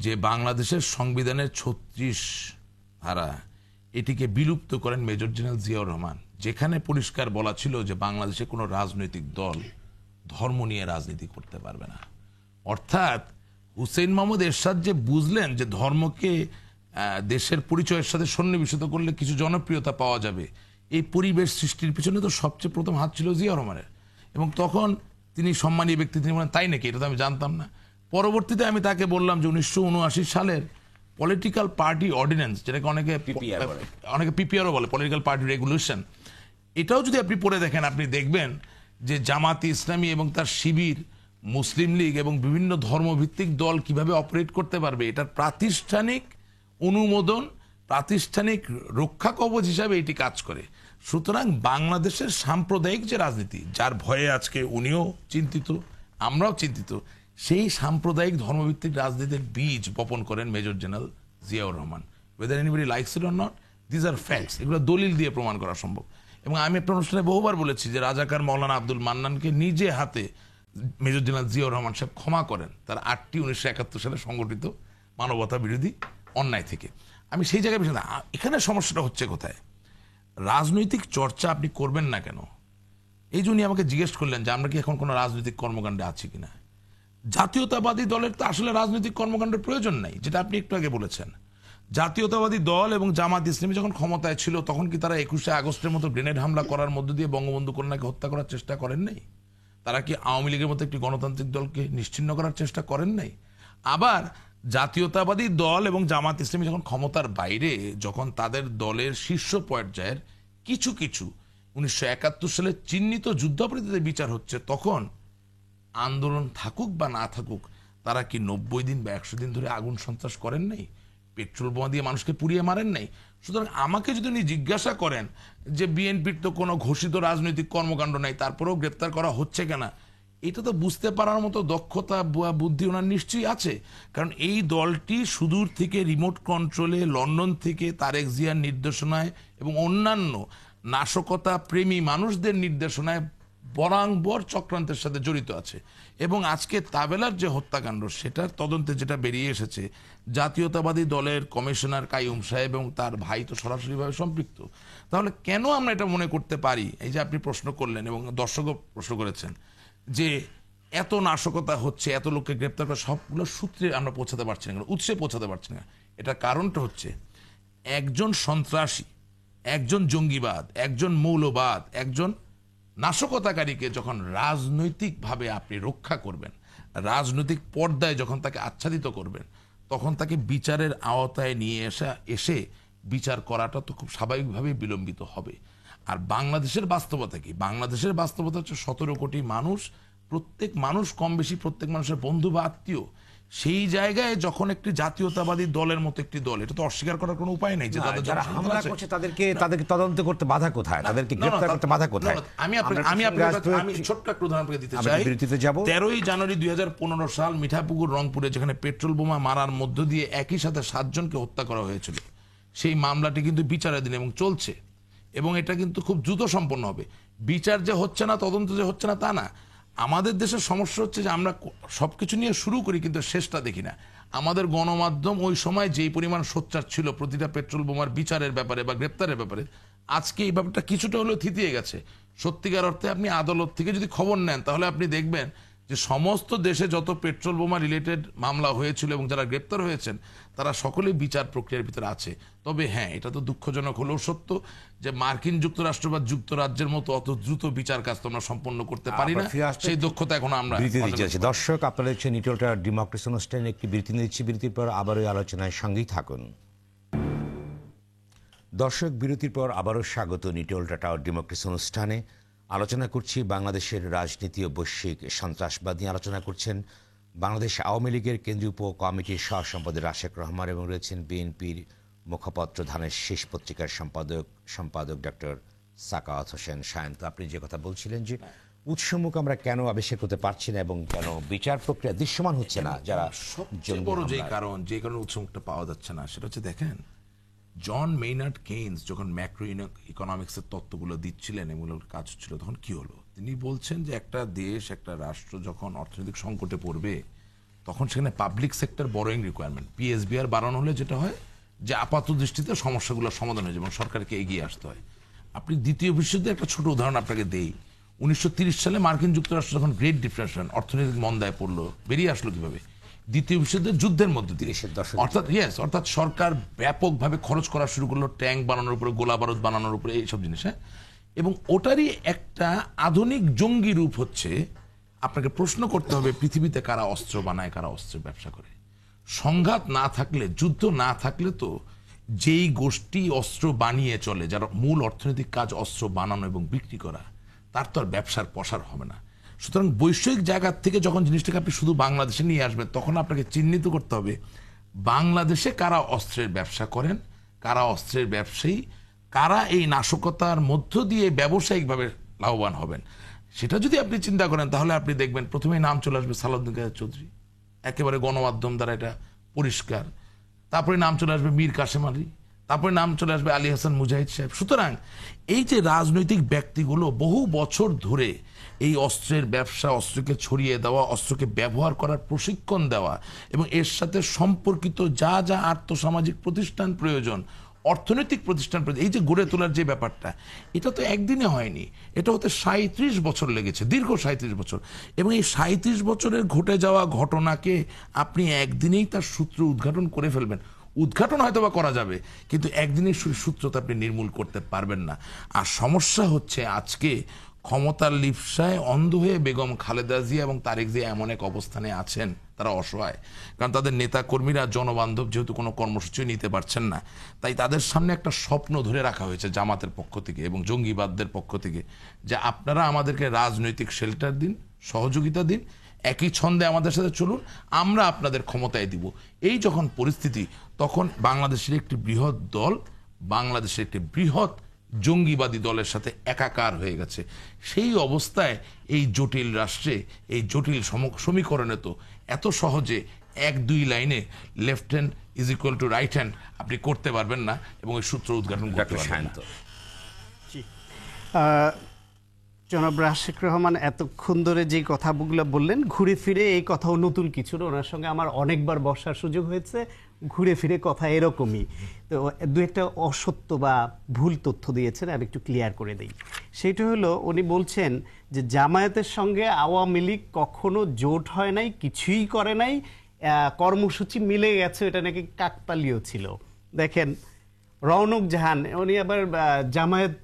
যে বাংলাদেশের সংবিধানের 36 ধারা এটিকে বিলুপ্ত করেন মেজর জেনারেল জিয়াউর রহমান, যেখানে পরিষ্কার বলা ছিল যে বাংলাদেশে কোনো রাজনৈতিক দল ধর্ম নিয়ে রাজনীতি করতে পারবে না। অর্থাৎ হুসেইন মোহাম্মদ এরশাদ যে বুঝলেন যে ধর্মকে দেশের পরিচয়ের সাথে সন্নিবেশিত করলে কিছু জনপ্রিয়তা পাওয়া যাবে, এই পরিবেশ সৃষ্টির পিছনে তো সবচেয়ে প্রথম হাত ছিল জিয়াউর রহমানের। এবং তখন তিনি সম্মানীয় ব্যক্তি, তিনি বলেন তাই নাকি, এটা তো আমি জানতাম না। পরবর্তীতে আমি তাকে বললাম যে 1979 সালের পলিটিক্যাল পার্টি অর্ডিন্যান্স, যেটাকে অনেকে পিপিআরও বলে, পলিটিক্যাল পার্টি রেগুলেশন, এটাও যদি আপনি পড়ে দেখেন, আপনি দেখবেন যে জামাতে ইসলামী এবং তার শিবির, মুসলিম লীগ এবং বিভিন্ন ধর্মভিত্তিক দল কিভাবে অপারেট করতে পারবে, এটার প্রাতিষ্ঠানিক অনুমোদন প্রাতিষ্ঠানিক রক্ষা কবচ হিসাবে এটি কাজ করে। সুতরাং বাংলাদেশের সাম্প্রদায়িক যে রাজনীতি, যার ভয়ে আজকে উনিও চিন্তিত, আমরাও চিন্তিত, সেই সাম্প্রদায়িক ধর্মভিত্তিক রাজনীতির বীজ বপন করেন major general Ziaur Rahman. whether anybody likes it or not, these are facts. এগুলো দলিল দিয়ে প্রমাণ করা সম্ভব। এবং আমি একটা অনুষ্ঠানে বহুবার বলেছি যে রাজাকার মৌলানা আব্দুল মান্নানকে নিজে হাতে মেজর জেনারেল জিয়াউর রহমান সাহেব ক্ষমা করেন তার 8টি 1971 সালে সংগঠিত মানবতা বিরোধী অন্যায় থেকে। আমি সেই জায়গায় বিষয় না, এখানে সমস্যাটা হচ্ছে কোথায়? রাজনৈতিক চর্চা আপনি করবেন না কেন? এই জন্যই আমাকে জিজ্ঞেস করলেন যে আমরা কি এখন কোনো রাজনৈতিক কর্মকাণ্ডে আছি কিনা। জাতীয়তাবাদী দলের তো আসলে রাজনৈতিক কর্মকাণ্ডের প্রয়োজন নাই, যেটা আপনি একটু আগে বলেছেন। জাতীয়তাবাদী দল এবং জামাত ইসলামী যখন ক্ষমতায় ছিল তখন কি তারা 21শে আগস্টের মতো গ্রেনেড হামলা করার মধ্য দিয়ে বঙ্গবন্ধু কন্যাকে হত্যা করার চেষ্টা করেন নাই? তারা কি আওয়ামী লীগের মতো একটি গণতান্ত্রিক দলকে নিশ্চিহ্ন করার চেষ্টা করেন নাই? আবার জাতীয়তাবাদী দল এবং জামাত ইসলামী যখন ক্ষমতার বাইরে, যখন তাদের দলের শীর্ষ পর্যায়ের কিছু কিছু 1971 সালে চিহ্নিত যুদ্ধাপরাধীদের বিচার হচ্ছে, তখন আন্দোলন থাকুক বা না থাকুক তারা কি 90 দিন বা 100 দিন ধরে আগুন সন্ত্রাস করেন নাই? পেট্রোল বোমা দিয়ে মানুষকে পুড়িয়ে মারেন নাই? সুতরাং আমাকে যদি উনি জিজ্ঞাসা করেন যে বিএনপির তো কোনো ঘোষিত রাজনৈতিক কর্মকাণ্ড নাই, তারপরেও গ্রেপ্তার করা হচ্ছে কেন, এটা তো বুঝতে পারার মতো দক্ষতা বা বুদ্ধি ওনার নিশ্চয়ই আছে। কারণ এই দলটি সুদূর থেকে রিমোট কন্ট্রোলে লন্ডন থেকে তারেক জিয়ার নির্দেশনায় এবং অন্যান্য নাশকতা প্রেমী মানুষদের নির্দেশনায় বরাঙ্গবর চক্রান্তের সাথে জড়িত আছে। এবং আজকে তাবেলার যে হত্যাকাণ্ড, সেটার তদন্তে যেটা বেরিয়ে এসেছে, জাতীয়তাবাদী দলের কমিশনার কাইয়ুম সাহেব এবং তার ভাই তো সরাসরিভাবে সম্পৃক্ত। তাহলে কেন আমরা এটা মনে করতে পারি, এই যে আপনি প্রশ্ন করলেন এবং দর্শকও প্রশ্ন করেছেন, যে এত নাশকতা হচ্ছে, এত লোককে গ্রেপ্তার করা, সবগুলো সূত্রে আমরা পৌঁছাতে পারছি না, উৎসে পৌঁছাতে পারছি না? এটার কারণটা হচ্ছে একজন সন্ত্রাসী, একজন জঙ্গিবাদ, একজন মৌলবাদ, একজন নাশকতাকারীকে যখন রাজনৈতিকভাবে আপনি রক্ষা করবেন, রাজনৈতিক পর্দায় যখন তাকে আচ্ছাদিত করবেন, তখন তাকে বিচারের আওতায় নিয়ে এসে বিচার করাটা তো খুব স্বাভাবিকভাবেই বিলম্বিত হবে। আর বাংলাদেশের বাস্তবতা কি? বাংলাদেশের বাস্তবতা হচ্ছে 17 কোটি মানুষ, প্রত্যেক মানুষ কম বেশি প্রত্যেক মানুষের বন্ধু বা আত্মীয়। সেই জায়গায় যখন একটি জাতীয়তাবাদী দলের মতো একটি দল, এটা তো অস্বীকার করার কোনো উপায় নেই যে তাদের যারা হামলা করছে তাদেরকে তদন্ত করতে বাধা কোথায়, তাদেরকে গ্রেফতার করতে বাধা কোথায়? আমি ছোট্ট একটা উদাহরণ দিতে চাই। 13ই জানুয়ারি 2015 সাল মিঠাপুকুর রংপুরে যেখানে পেট্রোল বোমা মারার মধ্য দিয়ে একই সাথে 7 জনকে হত্যা করা হয়েছিল, সেই মামলাটি কিন্তু বিচারাধীন এবং চলছে, এবং এটা কিন্তু খুব দ্রুত সম্পন্ন হবে। বিচার যে হচ্ছে না, তদন্ত যে হচ্ছে না তা না। আমাদের দেশের সমস্যা হচ্ছে যে আমরা সবকিছু নিয়ে শুরু করি কিন্তু শেষটা দেখি না। আমাদের গণমাধ্যম ওই সময় যেই পরিমাণ সোচ্চার ছিল প্রতিটা পেট্রোল বোমার বিচারের ব্যাপারে বা গ্রেপ্তারের ব্যাপারে, আজকে এই ব্যাপারটা কিছুটা হলেও থিতিয়ে গেছে। সত্যিকার অর্থে আপনি আদালত থেকে যদি খবর নেন, তাহলে আপনি দেখবেন যে সমস্ত দেশে যত পেট্রোল বোমা রিলেটেড মামলা হয়েছিল এবং যারা গ্রেপ্তার হয়েছেন, তারা সকলেই বিচার প্রক্রিয়ার ভিতরে আছে। তবে হ্যাঁ, এটা তো দুঃখজনক হলেও সত্য যে মার্কিন যুক্তরাষ্ট্র বা যুক্তরাজ্যের মতো অত দ্রুত বিচার কাজ তো আমরা সম্পন্ন করতে পারি না, সেই দক্ষতা এখন আমরা। দর্শক, আপনারা দেখছেন নিটল টাওয়ার ডেমোক্রেসি অনুষ্ঠানে একটি বিরতি নিচ্ছি। বিরতির পর আবারও আলোচনায় সঙ্গেই থাকুন। দর্শক, বিরতির পর আবারও স্বাগত নিটল টাওয়ার ডেমোক্রেসি অনুষ্ঠানে। আলোচনা করছি বাংলাদেশের রাজনীতি ও বৈশ্বিক সন্ত্রাসবাদ নিয়ে। আলোচনা করছেন বাংলাদেশ আওয়ামী লীগের কেন্দ্রীয় উপ কমিটির সহ সম্পাদক রাশেক রহমান এবং রয়েছেন বিএনপির মুখপত্র ধানের শীষ পত্রিকার সম্পাদক ডক্টর সাকাওয়াত হোসেন শায়ন। তো আপনি যে কথা বলছিলেন যে উৎসমুখ আমরা কেন আবিষ্কার করতে পারছি না এবং কেন বিচার প্রক্রিয়া দৃশ্যমান হচ্ছে না, যারা সবচেয়ে বড় যে কারণে উৎসমুখটা পাওয়া যাচ্ছে না, সেটা হচ্ছে দেখেন, জন মেইনার্ড কেইনস যখন ম্যাক্রো ইকোনমিক্সের তত্ত্বগুলো দিচ্ছিলেন, এগুলো কাজ হচ্ছিল, তখন কি হলো? তিনি বলছেন যে একটা দেশ, একটা রাষ্ট্র যখন অর্থনৈতিক সংকটে পড়বে, তখন সেখানে পাবলিক সেক্টর বরোয়িং রিকোয়ারমেন্ট, পিএসবিআর বাড়ানো হলে যেটা হয় যে আপাত দৃষ্টিতে সমস্যাগুলোর সমাধান হয়ে যায় এবং সরকারকে এগিয়ে আসতে হয়। আপনি দ্বিতীয় বিশ্বযুদ্ধে একটা ছোট উদাহরণ আপনাকে দেই। 1930 সালে মার্কিন যুক্তরাষ্ট্র যখন গ্রেট ডিপ্রেশন, অর্থনৈতিক মন্দায় পড়লো, বেরিয়ে আসলো কিভাবে? দ্বিতীয় যুদ্ধের মধ্যে দিয়ে। অর্থাৎ সরকার ব্যাপকভাবে খরচ করা শুরু করলো ট্যাঙ্ক বানানোর উপরে, গোলা বারুদ বানানোর উপরে, এইসব জিনিস। এবং ওটারই একটা আধুনিক জঙ্গি রূপ হচ্ছে, আপনাকে প্রশ্ন করতে হবে পৃথিবীতে কারা অস্ত্র বানায়, কারা অস্ত্রের ব্যবসা করে। সংঘাত না থাকলে, যুদ্ধ না থাকলে তো যেই গোষ্ঠী অস্ত্র বানিয়ে চলে, যার মূল অর্থনৈতিক কাজ অস্ত্র বানানো এবং বিক্রি করা, তার তো আর ব্যবসার প্রসার হবে না। সুতরাং বৈষয়িক জায়গা থেকে যখন জিনিসটাকে আপনি শুধু বাংলাদেশে নিয়ে আসবেন, তখন আপনাকে চিহ্নিত করতে হবে বাংলাদেশে কারা অস্ত্রের ব্যবসা করেন, কারা অস্ত্রের ব্যবসায়ী, কারা এই নাশকতার মধ্য দিয়ে ব্যবসায়িকভাবে লাভবান হবেন। সেটা যদি আপনি চিন্তা করেন তাহলে আপনি দেখবেন প্রথমেই নাম চলে আসবে সালাউদ্দিন কাদের চৌধুরী, একেবারে গণমাধ্যম দ্বারা এটা পরিষ্কার। তারপরে নাম চলে আসবে মীর কাসেম আলী, তারপরে নাম চলে আসবে আলী হাসান মুজাহিদ সাহেব। সুতরাং এই যে রাজনৈতিক ব্যক্তিগুলো বহু বছর ধরে এই অস্ত্রের ব্যবসা, অস্ত্রকে ছড়িয়ে দেওয়া, অস্ত্রকে ব্যবহার করার প্রশিক্ষণ দেওয়া এবং এর সাথে সম্পর্কিত যা যা আর্থসামাজিক প্রতিষ্ঠান প্রয়োজন, অর্থনৈতিক প্রতিষ্ঠান প্রয়োজন, এই যে গড়ে তোলার যে ব্যাপারটা, এটা তো একদিনে হয়নি, এটা হতে 37 বছর লেগেছে, দীর্ঘ 37 বছর। এবং এই 37 বছরের ঘটে যাওয়া ঘটনাকে আপনি একদিনেই তার সূত্র উদ্ঘাটন করে ফেলবেন। উদ্ঘাটন হয়তো বা করা যাবে, কিন্তু একদিনের সূত্রতা আপনি নির্মূল করতে পারবেন না। আর সমস্যা হচ্ছে আজকে ক্ষমতার লিপ্সায় অন্ধ হয়ে বেগম খালেদা জিয়া এবং তারেক জিয়া এমন এক অবস্থানে আছেন, তারা অসহায়। কারণ তাদের নেতা কর্মীরা জনবান্ধব যেহেতু কোনো কর্মসূচি নিতে পারছেন না, তাই তাদের সামনে একটা স্বপ্ন ধরে রাখা হয়েছে জামাতের পক্ষ থেকে এবং জঙ্গিবাদদের পক্ষ থেকে, যে আপনারা আমাদেরকে রাজনৈতিক শেল্টার দিন, সহযোগিতা দিন, একই ছন্দে আমাদের সাথে চলুন, আমরা আপনাদের ক্ষমতায় দিব। এই যখন পরিস্থিতি, তখন বাংলাদেশের একটি বৃহৎ দল বাংলাদেশের একটি বৃহৎ জঙ্গিবাদী দলের সাথে একাকার হয়ে গেছে। সেই অবস্থায় এই জটিল রাষ্ট্রে, এই জটিল সমীকরণে তো এত সহজে 1-2 লাইনে left hand is equal to right hand আপনি করতে পারবেন না এবং এই সূত্র উদ্ঘাটন করতে পারবেন না। জনাব রাশেক রহমান এতক্ষণ ধরে যে কথাগুলো বললেন, ঘুরে ফিরে এই কথাও নতুন কিছু না, ওনার সঙ্গে আমার অনেকবার বসার সুযোগ হয়েছে, ঘুরে ফিরে কথা এরকমই। তো দু একটা অসত্য বা ভুল তথ্য দিয়েছেন, আমি একটু ক্লিয়ার করে দিই। সেইটা হলো, উনি বলছেন যে জামায়াতের সঙ্গে আওয়ামী লীগ কখনো জোট হয় নাই, কিছুই করে নাই, কর্মসূচি মিলে গেছে, এটা নাকি কাকতালীয় ছিল। দেখেন, রওনক জাহান, উনি আবার জামায়াত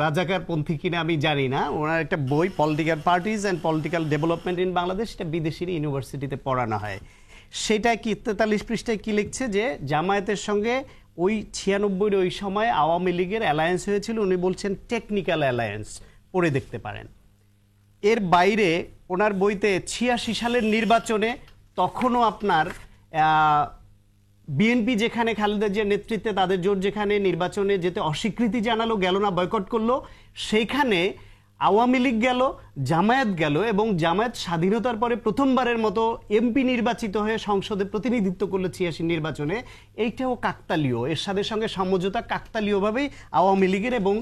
রাজাকার পন্থী কিনা আমি জানি না, ওনার একটা বই political parties and political development in Bangladesh, এটা বিদেশি ইউনিভার্সিটিতে পড়ানো হয়। সেটা কি 43 পৃষ্ঠায় কি লিখছে যে জামায়াতের সঙ্গে ওই 96-এর ওই সময় আওয়ামী লীগের অ্যালায়েন্স হয়েছিল, উনি বলছেন টেকনিক্যাল অ্যালায়েন্স, পড়ে দেখতে পারেন। এর বাইরে ওনার বইতে 86 সালের নির্বাচনে তখনও আপনার বিএনপি যেখানে খালেদা জিয়ার নেতৃত্বে তাদের জোট যেখানে নির্বাচনে যেতে অস্বীকৃতি জানালো, গেল না, বয়কট করলো, সেইখানে আওয়ামী লীগ গেল, জামায়াত গেল এবং জামায়াত স্বাধীনতার পরে প্রথমবারের মতো এমপি নির্বাচিত হয়ে সংসদে প্রতিনিধিত্ব করলো 86 নির্বাচনে। এইটাও কাকতালীয়, এর সঙ্গে সমঝোতা কাকতালীয়ভাবেই আওয়ামী লীগের এবং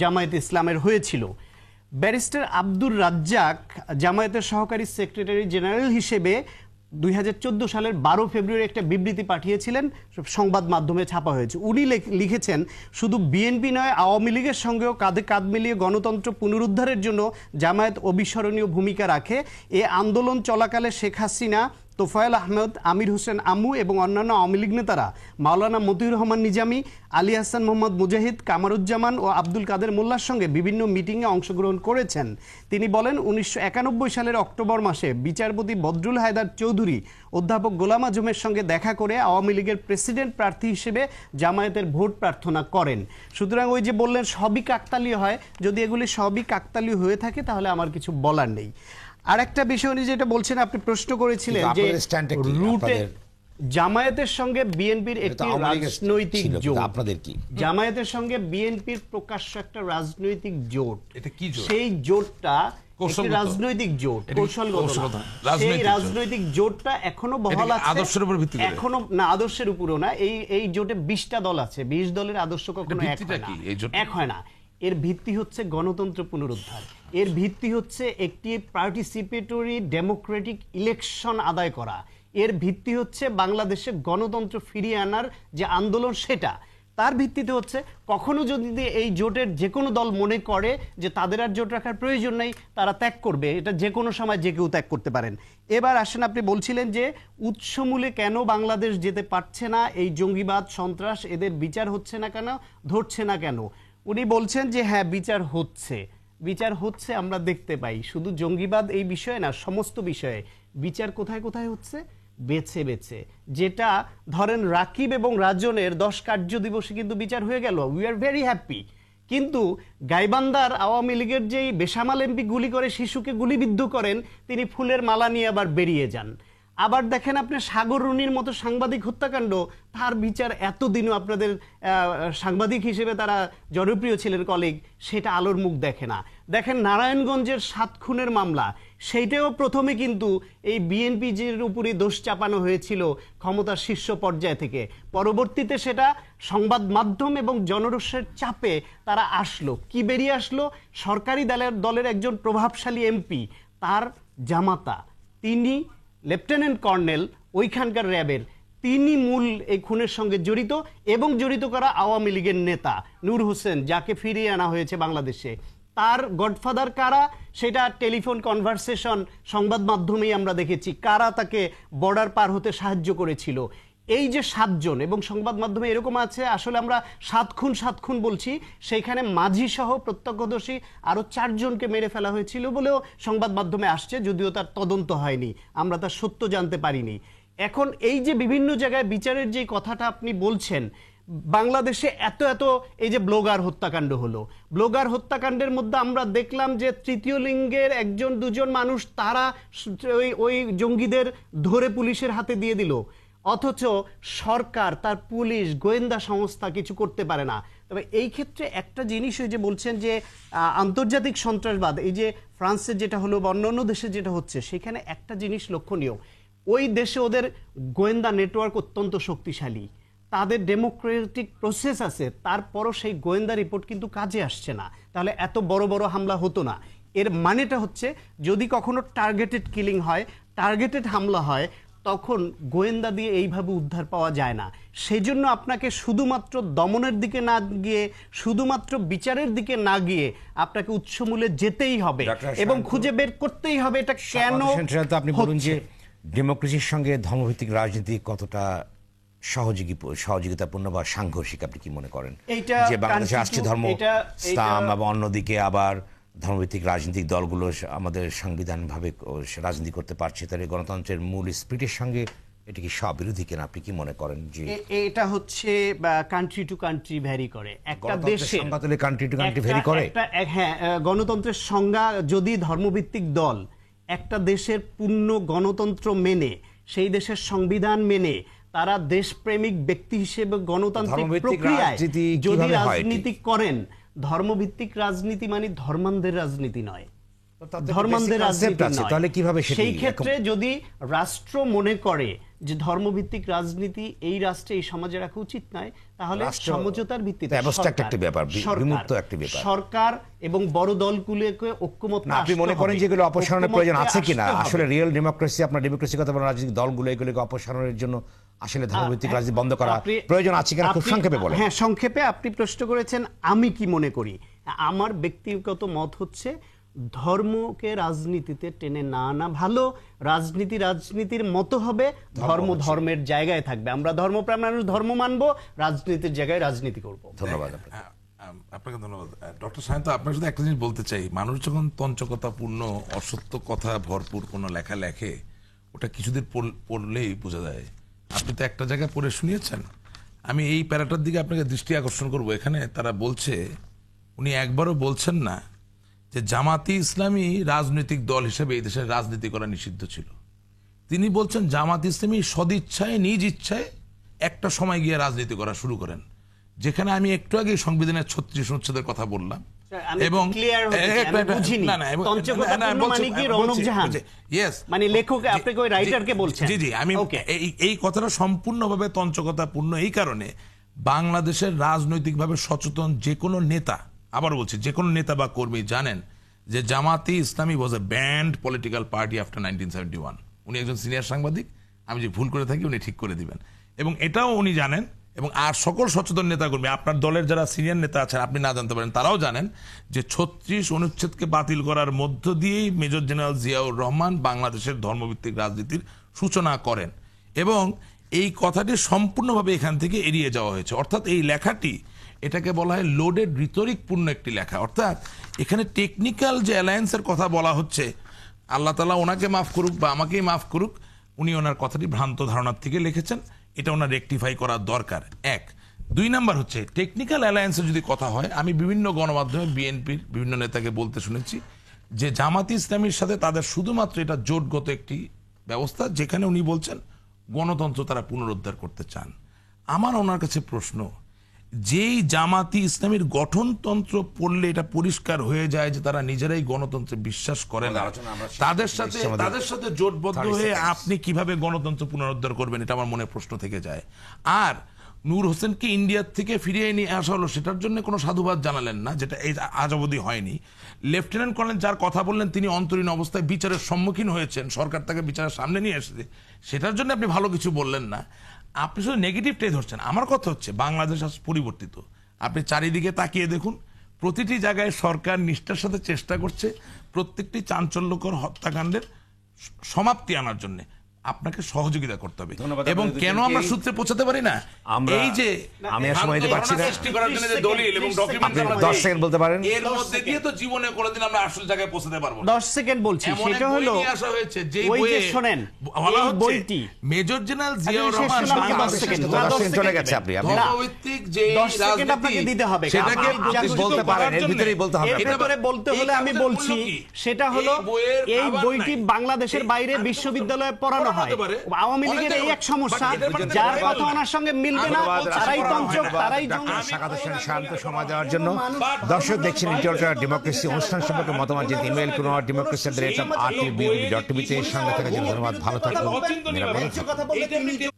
জামায়াত ইসলামের হয়েছিল। ব্যারিস্টার আব্দুর রাজ্জাক জামায়াতের সহকারী সেক্রেটারি জেনারেল হিসেবে 2014 সালের 12 ফেব্রুয়ারি একটা বিবৃতি পাঠিয়েছিলেন, সংবাদ মাধ্যমে ছাপা হয়েছে। উনি লিখেছেন, শুধু বিএনপি নয়, আওয়ামী লীগের সঙ্গেও কাঁধে কাঁধ মিলিয়ে গণতন্ত্র পুনরুদ্ধারের জন্য জামায়াত অবিস্মরণীয় ভূমিকা রাখে। এ আন্দোলন চলাকালে শেখ হাসিনা, তোফায়েল আহমেদ, আমির হোসেন আমু এবং অন্যান্য আওয়ামী লীগ নেতারা মাওলানা মতিউর রহমান নিজামী, আলী হাসান মোহাম্মদ মুজাহিদ, কামারুজ্জামান ও আব্দুল কাদের মোল্লার সঙ্গে বিভিন্ন মিটিংয়ে অংশগ্রহণ করেছেন। তিনি বলেন, 1991 সালের অক্টোবর মাসে বিচারপতি বদরুল হায়দার চৌধুরী অধ্যাপক গোলাম আজমের সঙ্গে দেখা করে আওয়ামী লীগের প্রেসিডেন্ট প্রার্থী হিসেবে জামায়াতের ভোট প্রার্থনা করেন। সুতরাং ওই যে বললেন সবই কাকতালীয় হয়, যদি এগুলি সবই কাকতালীয় হয়ে থাকে তাহলে আমার কিছু বলার নেই। আর একটা বিষয় উনি যেটা বলছেন, আপনি প্রশ্ন করেছিলেন যে রুটে জামায়াতের সঙ্গে বিএনপির একটি রাজনৈতিক জোট, আপনাদের কি জামায়াতের সঙ্গে বিএনপির প্রকাশ্য একটা রাজনৈতিক জোট, এটা কি জোট? সেই জোটটা রাজনৈতিক জোট, কৌশলগত, সেই রাজনৈতিক জোটটা এখনো বহাল আছে। আদর্শের উপর ভিত্তি করে? এখনো না, আদর্শের উপরও না। এই জোটে 20টা দল আছে, 20 দলের আদর্শ কখনো এক হয় না। এর ভিত্তি হচ্ছে গণতন্ত্র পুনরুদ্ধার, এর ভিত্তি হচ্ছে একটি পার্টিসিপেটরি ডেমোক্রেটিক ইলেকশন আদায় করা, এর ভিত্তি হচ্ছে বাংলাদেশে গণতন্ত্র ফিরিয়ে আনার যে আন্দোলন, সেটা তার ভিত্তিতে হচ্ছে। কখনো যদি এই জোটের যে কোনো দল মনে করে যে তাদের আর জোট রাখার প্রয়োজন নেই, তারা ত্যাগ করবে, এটা যে কোনো সময় যে কেউ ত্যাগ করতে পারেন। এবার আসেন, আপনি বলছিলেন যে উৎসমূলে কেন বাংলাদেশ যেতে পারছে না, এই জঙ্গিবাদ সন্ত্রাস এদের বিচার হচ্ছে না কেন, ধরছে না কেন? উনি বলছেন যে হ্যাঁ, বিচার হচ্ছে, আমরা দেখতে পাই। শুধু জঙ্গিবাদ এই বিষয়ে না, সমস্ত বিষয়ে বিচার কোথায় কোথায় হচ্ছে, বেছে বেছে। যেটা ধরেন রাকিব এবং রাজনের 10 কার্য দিবসে কিন্তু বিচার হয়ে গেল, উই আর ভেরি হ্যাপি। কিন্তু গাইবান্ধার আওয়ামী লীগের যেই বেসামাল এমপি গুলি করে শিশুকে গুলিবিদ্ধ করেন, তিনি ফুলের মালা নিয়ে আবার বেরিয়ে যান। আবার দেখেন আপনি সাগর রুনির মতো সাংবাদিক হত্যাকাণ্ড, তার বিচার এতদিনও আপনাদের সাংবাদিক হিসেবে তারা জনপ্রিয় ছিলেন কলিগ, সেটা আলোর মুখ দেখে না। দেখেন নারায়ণগঞ্জের 7 খুনের মামলা, সেইটাও প্রথমে কিন্তু এই বিএনপির উপরই দোষ চাপানো হয়েছিল ক্ষমতার শীর্ষ পর্যায় থেকে। পরবর্তীতে সেটা সংবাদ মাধ্যম এবং জনরোষের চাপে তারা আসলো, কি বেরিয়ে আসলো, সরকারি দলের একজন প্রভাবশালী এমপি, তার জামাতা, তিনি লেফটেন্যান্ট কর্নেল ওইখানকার র্যাবের, তিনি মূল এই খুনের সঙ্গে জড়িত এবং জড়িত করা আওয়ামী লীগের নেতা নূর হোসেন, যাকে ফিরিয়ে আনা হয়েছে বাংলাদেশে। তার গডফাদার কারা সেটা টেলিফোন কনভারসেশন সংবাদ মাধ্যমেই আমরা দেখেছি, কারা তাকে বর্ডার পার হতে সাহায্য করেছিল। এই যে 7 জন, এবং সংবাদ মাধ্যমে এরকম আছে, আসলে আমরা 7 খুন বলছি, সেইখানে মাঝি সহ প্রত্যক্ষদর্শী আরো 4 জনকে মেরে ফেলা হয়েছিল বলেও সংবাদ মাধ্যমে আসছে, যদিও তার তদন্ত হয়নি, আমরা তার সত্য জানতে পারিনি। এখন এই যে বিভিন্ন জায়গায় বিচারের যে কথাটা আপনি বলছেন, বাংলাদেশে এত এই যে ব্লগার হত্যাকাণ্ড হলো, ব্লগার হত্যাকাণ্ডের মধ্যে আমরা দেখলাম যে তৃতীয় লিঙ্গের 1-2 মানুষ তারা ওই জঙ্গিদের ধরে পুলিশের হাতে দিয়ে দিল, অথচ সরকার, তার পুলিশ, গোয়েন্দা সংস্থা কিছু করতে পারে না। তবে এই ক্ষেত্রে একটা জিনিস ওই যে বলছেন যে আন্তর্জাতিক সন্ত্রাসবাদ, এই যে ফ্রান্সে যেটা হলো বা অন্য দেশে যেটা হচ্ছে, সেখানে একটা জিনিস লক্ষণীয়, ওই দেশে ওদের গোয়েন্দা নেটওয়ার্ক অত্যন্ত শক্তিশালী, তাদের ডেমোক্রেটিক প্রসেস আছে, তারপরও সেই গোয়েন্দা রিপোর্ট কিন্তু কাজে আসছে না, তাহলে এত বড় বড় হামলা হতো না। এর মানেটা হচ্ছে যদি কখনো টার্গেটেড কিলিং হয়, টার্গেটেড হামলা হয়, তখন গোয়েন্দা দিয়ে এইভাবে উদ্ধার পাওয়া যায় না। সেই জন্য আপনাকে শুধুমাত্র দমনের দিকে না গিয়ে, শুধুমাত্র বিচারের দিকে না গিয়ে, আপনাকে উৎসমূলে যেতেই হবে এবং খুঁজে বের করতেই হবে এটা কেন। আপনি বলুন যে ডেমোক্রেসির সঙ্গে ধর্মভিত্তিক রাজনীতি কতটা সহযোগিতাপূর্ণ বা সাংঘর্ষিক, আপনি কি মনে করেন যে বাংলাদেশে আসছে ধর্ম ইসলাম এবং অন্যদিকে আবার ধর্মভিত্তিক রাজনৈতিক দলগুলো আমাদের সাংবিধানিকভাবে রাজনীতি করতে পারছে, তাহলে গণতন্ত্রের মূল স্পিরিটের সঙ্গে এটা কি স্ববিরোধী কিনা, আপনি কি মনে করেন? যে এটা হচ্ছে কান্ট্রি টু কান্ট্রি ভ্যারি করে, একটা দেশে কান্ট্রি টু কান্ট্রি ভ্যারি করে। হ্যাঁ, গণতন্ত্রের সংজ্ঞা যদি ধর্মভিত্তিক দল একটা দেশের পূর্ণ গণতন্ত্র মেনে, সেই দেশের সংবিধান মেনে, তারা দেশপ্রেমিক ব্যক্তি হিসেবে গণতান্ত্রিক প্রক্রিয়ায় যদি রাজনীতি করেন, ধর্মভিত্তিক রাজনীতি মানে ধর্মান্ধের রাজনীতি নয়, ধর্মান্ধের রাজনীতি নয়। তাহলে কিভাবে সেই ক্ষেত্রে যদি রাষ্ট্র মনে করে যে ধর্মভিত্তিক রাজনীতি এই রাষ্ট্রে, এই সমাজে রাখা উচিত নয়, তাহলে সমঝোতার ভিত্তিতে সরকার এবং বড় দলগুলোকে ঐক্যমত। আপনি মনে করেন যেগুলো অপসারণের প্রয়োজন আছে কিনা? আসলে রিয়েল ডেমোক্রেসি, আপনার ডেমোক্রেসির কথা বলেন, রাজনৈতিক দলগুলো এগুলোকে অপসারণের জন্য আসলে ধর্মভিত্তিক রাজনীতি বন্ধ করা প্রয়োজন আছে কিনা, খুব সংক্ষেপে বলেন। হ্যাঁ, সংক্ষেপে আপনি প্রশ্ন করেছেন আমি কি মনে করি। আমার ব্যক্তিগত মত হচ্ছে ধর্মকে রাজনীতিতে টেনে না আনা ভালো, রাজনীতি রাজনীতির মতো হবে, ধর্ম ধর্মের জায়গায় থাকবে, আমরা ধর্মপ্রাণ মানুষ ধর্ম মানবো, রাজনীতির জায়গায় রাজনীতি করব। ধন্যবাদ আপনাকে। ধন্যবাদ ডক্টর সায়ন্ত। আপনার সাথে একটা জিনিস বলতে চাই, মানুষ যখন তঞ্চকতাপূর্ণ অসত্য কথা ভরপুর কোনো লেখা লেখে, ওটা কিছুদিন পড়লেই বোঝা যায়। আপনি তো একটা জায়গায় পড়ে শুনিয়েছেন, আমি এই প্যারাটার দিকে আপনাকে দৃষ্টি আকর্ষণ করব। এখানে তারা বলছে, উনি একবারও বলছেন না যে জামাতি ইসলামী রাজনৈতিক দল হিসেবে এই দেশের রাজনীতি করা নিষিদ্ধ ছিল। তিনি বলছেন জামাতি ইসলামী সদিচ্ছায়, নিজ ইচ্ছায় একটা সময় গিয়ে রাজনীতি করা শুরু করেন, যেখানে আমি একটু আগে সংবিধানের 36 অনুচ্ছেদের কথা বললাম। এবং আমি এই কথাটা সম্পূর্ণভাবে তঞ্চকতাপূর্ণ এই কারণে, বাংলাদেশের রাজনৈতিকভাবে সচেতন যে কোনো নেতা, আবার বলছি যে কোনো নেতা বা কর্মী জানেন যে জামাতি ইসলামী ওয়াজ a band political party after 1971। উনি একজন সিনিয়র সাংবাদিক, আমি যে ভুল করে থাকি উনি ঠিক করে দিবেন, এবং এটাও উনি জানেন। এবং আর সকল সচেতন নেতা কর্মী, আপনার দলের যারা সিনিয়র নেতা আছেন, আপনি না জানতে পারেন, তারাও জানেন যে 36 অনুচ্ছেদকে বাতিল করার মধ্য দিয়েই মেজর জেনারেল জিয়াউর রহমান বাংলাদেশের ধর্মভিত্তিক রাজনীতির সূচনা করেন, এবং এই কথাটি সম্পূর্ণভাবে এখান থেকে এড়িয়ে যাওয়া হয়েছে। অর্থাৎ এই লেখাটি, এটাকে বলা হয় লোডেড রিটরিক পূর্ণ একটি লেখা। অর্থাৎ এখানে টেকনিক্যাল যে অ্যালায়েন্সের কথা বলা হচ্ছে, আল্লাহ তাআলা ওনাকে মাফ করুক বা আমাকেই মাফ করুক, উনি ওনার কথাটি ভ্রান্ত ধারণার থেকে লিখেছেন, এটা ওনার রেকটিফাই করার দরকার। 1 2 নাম্বার হচ্ছে টেকনিক্যাল অ্যালায়েন্সের যদি কথা হয়, আমি বিভিন্ন গণমাধ্যমে বিএনপির বিভিন্ন নেতাকে বলতে শুনেছি যে জামাতি ইসলামীর সাথে তাদের শুধুমাত্র এটা জোটগত একটি ব্যবস্থা, যেখানে উনি বলছেন গণতন্ত্র তারা পুনরুদ্ধার করতে চান। আমার ওনার কাছে প্রশ্ন, যেই জামাতি ইসলামীর গঠনতন্ত্র পড়লে এটা পরিষ্কার হয়ে যায় যে তারা নিজেরাই গণতন্ত্রে বিশ্বাস করে না, তাদের সাথে জোটবদ্ধ হয়ে আপনি কিভাবে গণতন্ত্র পুনরুদ্ধার করবেন, এটা আমার মনে প্রশ্ন থেকে যায়। আর নূর হোসেনকে ইন্ডিয়ার থেকে ফিরিয়ে নিয়ে আসা হলো, সেটার জন্য কোনো সাধুবাদ জানালেন না, যেটা এই আজ অবধি হয়নি। লেফটেন্যান্ট কর্নেল যার কথা বললেন তিনি অন্তরীণ অবস্থায় বিচারের সম্মুখীন হয়েছেন, সরকার তাকে বিচারের সামনে নিয়ে এসেছে, সেটার জন্য আপনি ভালো কিছু বললেন না, আপনি শুধু নেগেটিভটাই ধরছেন। আমার কথা হচ্ছে বাংলাদেশ আজ পরিবর্তিত, আপনি চারিদিকে তাকিয়ে দেখুন, প্রতিটি জায়গায় সরকার নিষ্ঠার সাথে চেষ্টা করছে প্রত্যেকটি চাঞ্চল্যকর হত্যাকাণ্ডের সমাপ্তি আনার জন্য। আপনাকে সহযোগিতা করতে হবে। এবং কেন আমরা সূত্রে পৌঁছাতে পারি না, এই যে আমি সময় দিতে পারছি না, সৃষ্টি করার জন্য যে দলিল এবং ডকুমেন্ট 10 সেকেন্ড বলতে পারেন, এর মধ্যে দিয়ে তো জীবনে কোনোদিন আমরা আসল জায়গায় পৌঁছাতে পারবো না। 10 সেকেন্ড বলছি, সেটা হলো আসা হয়েছে যে ওই যে বইয়ে শুনেন বলা এই হচ্ছে বইটি মেজর জেনারেল জিয়াউর শেষ রহমান করলাম, 10 সেকেন্ড চলে গেছে, আপনি ধর্মভিত্তিক যে 10 সেকেন্ড আপনাকে দিতে হবে, সেটাকে আপনি বলতে পারেন, এর ভিতরেই বলতে হবে। এর ভিতরে বলতে হলে আমি বলছি, সেটা হলো এই বইটি বাংলাদেশের বাইরে বিশ্ববিদ্যালয়ে পড়ানো হয়। আওয়ামী লীগের এই এক সমস্যা, যার কথা ওনার সঙ্গে মিলবে না তারাই তঞ্চক, তারাই শান্ত সময় দেওয়ার জন্য। দর্শক দেখছেন ইন্টারভিউ ডেমোক্রেসি অনুষ্ঠান সম্পর্কে মতামত দিতে ইমেল করুন democracy@rtv.tv তে। সঙ্গে থাকার জন্য ধন্যবাদ। ভালো থাকুন, নিরাপদে থাকুন।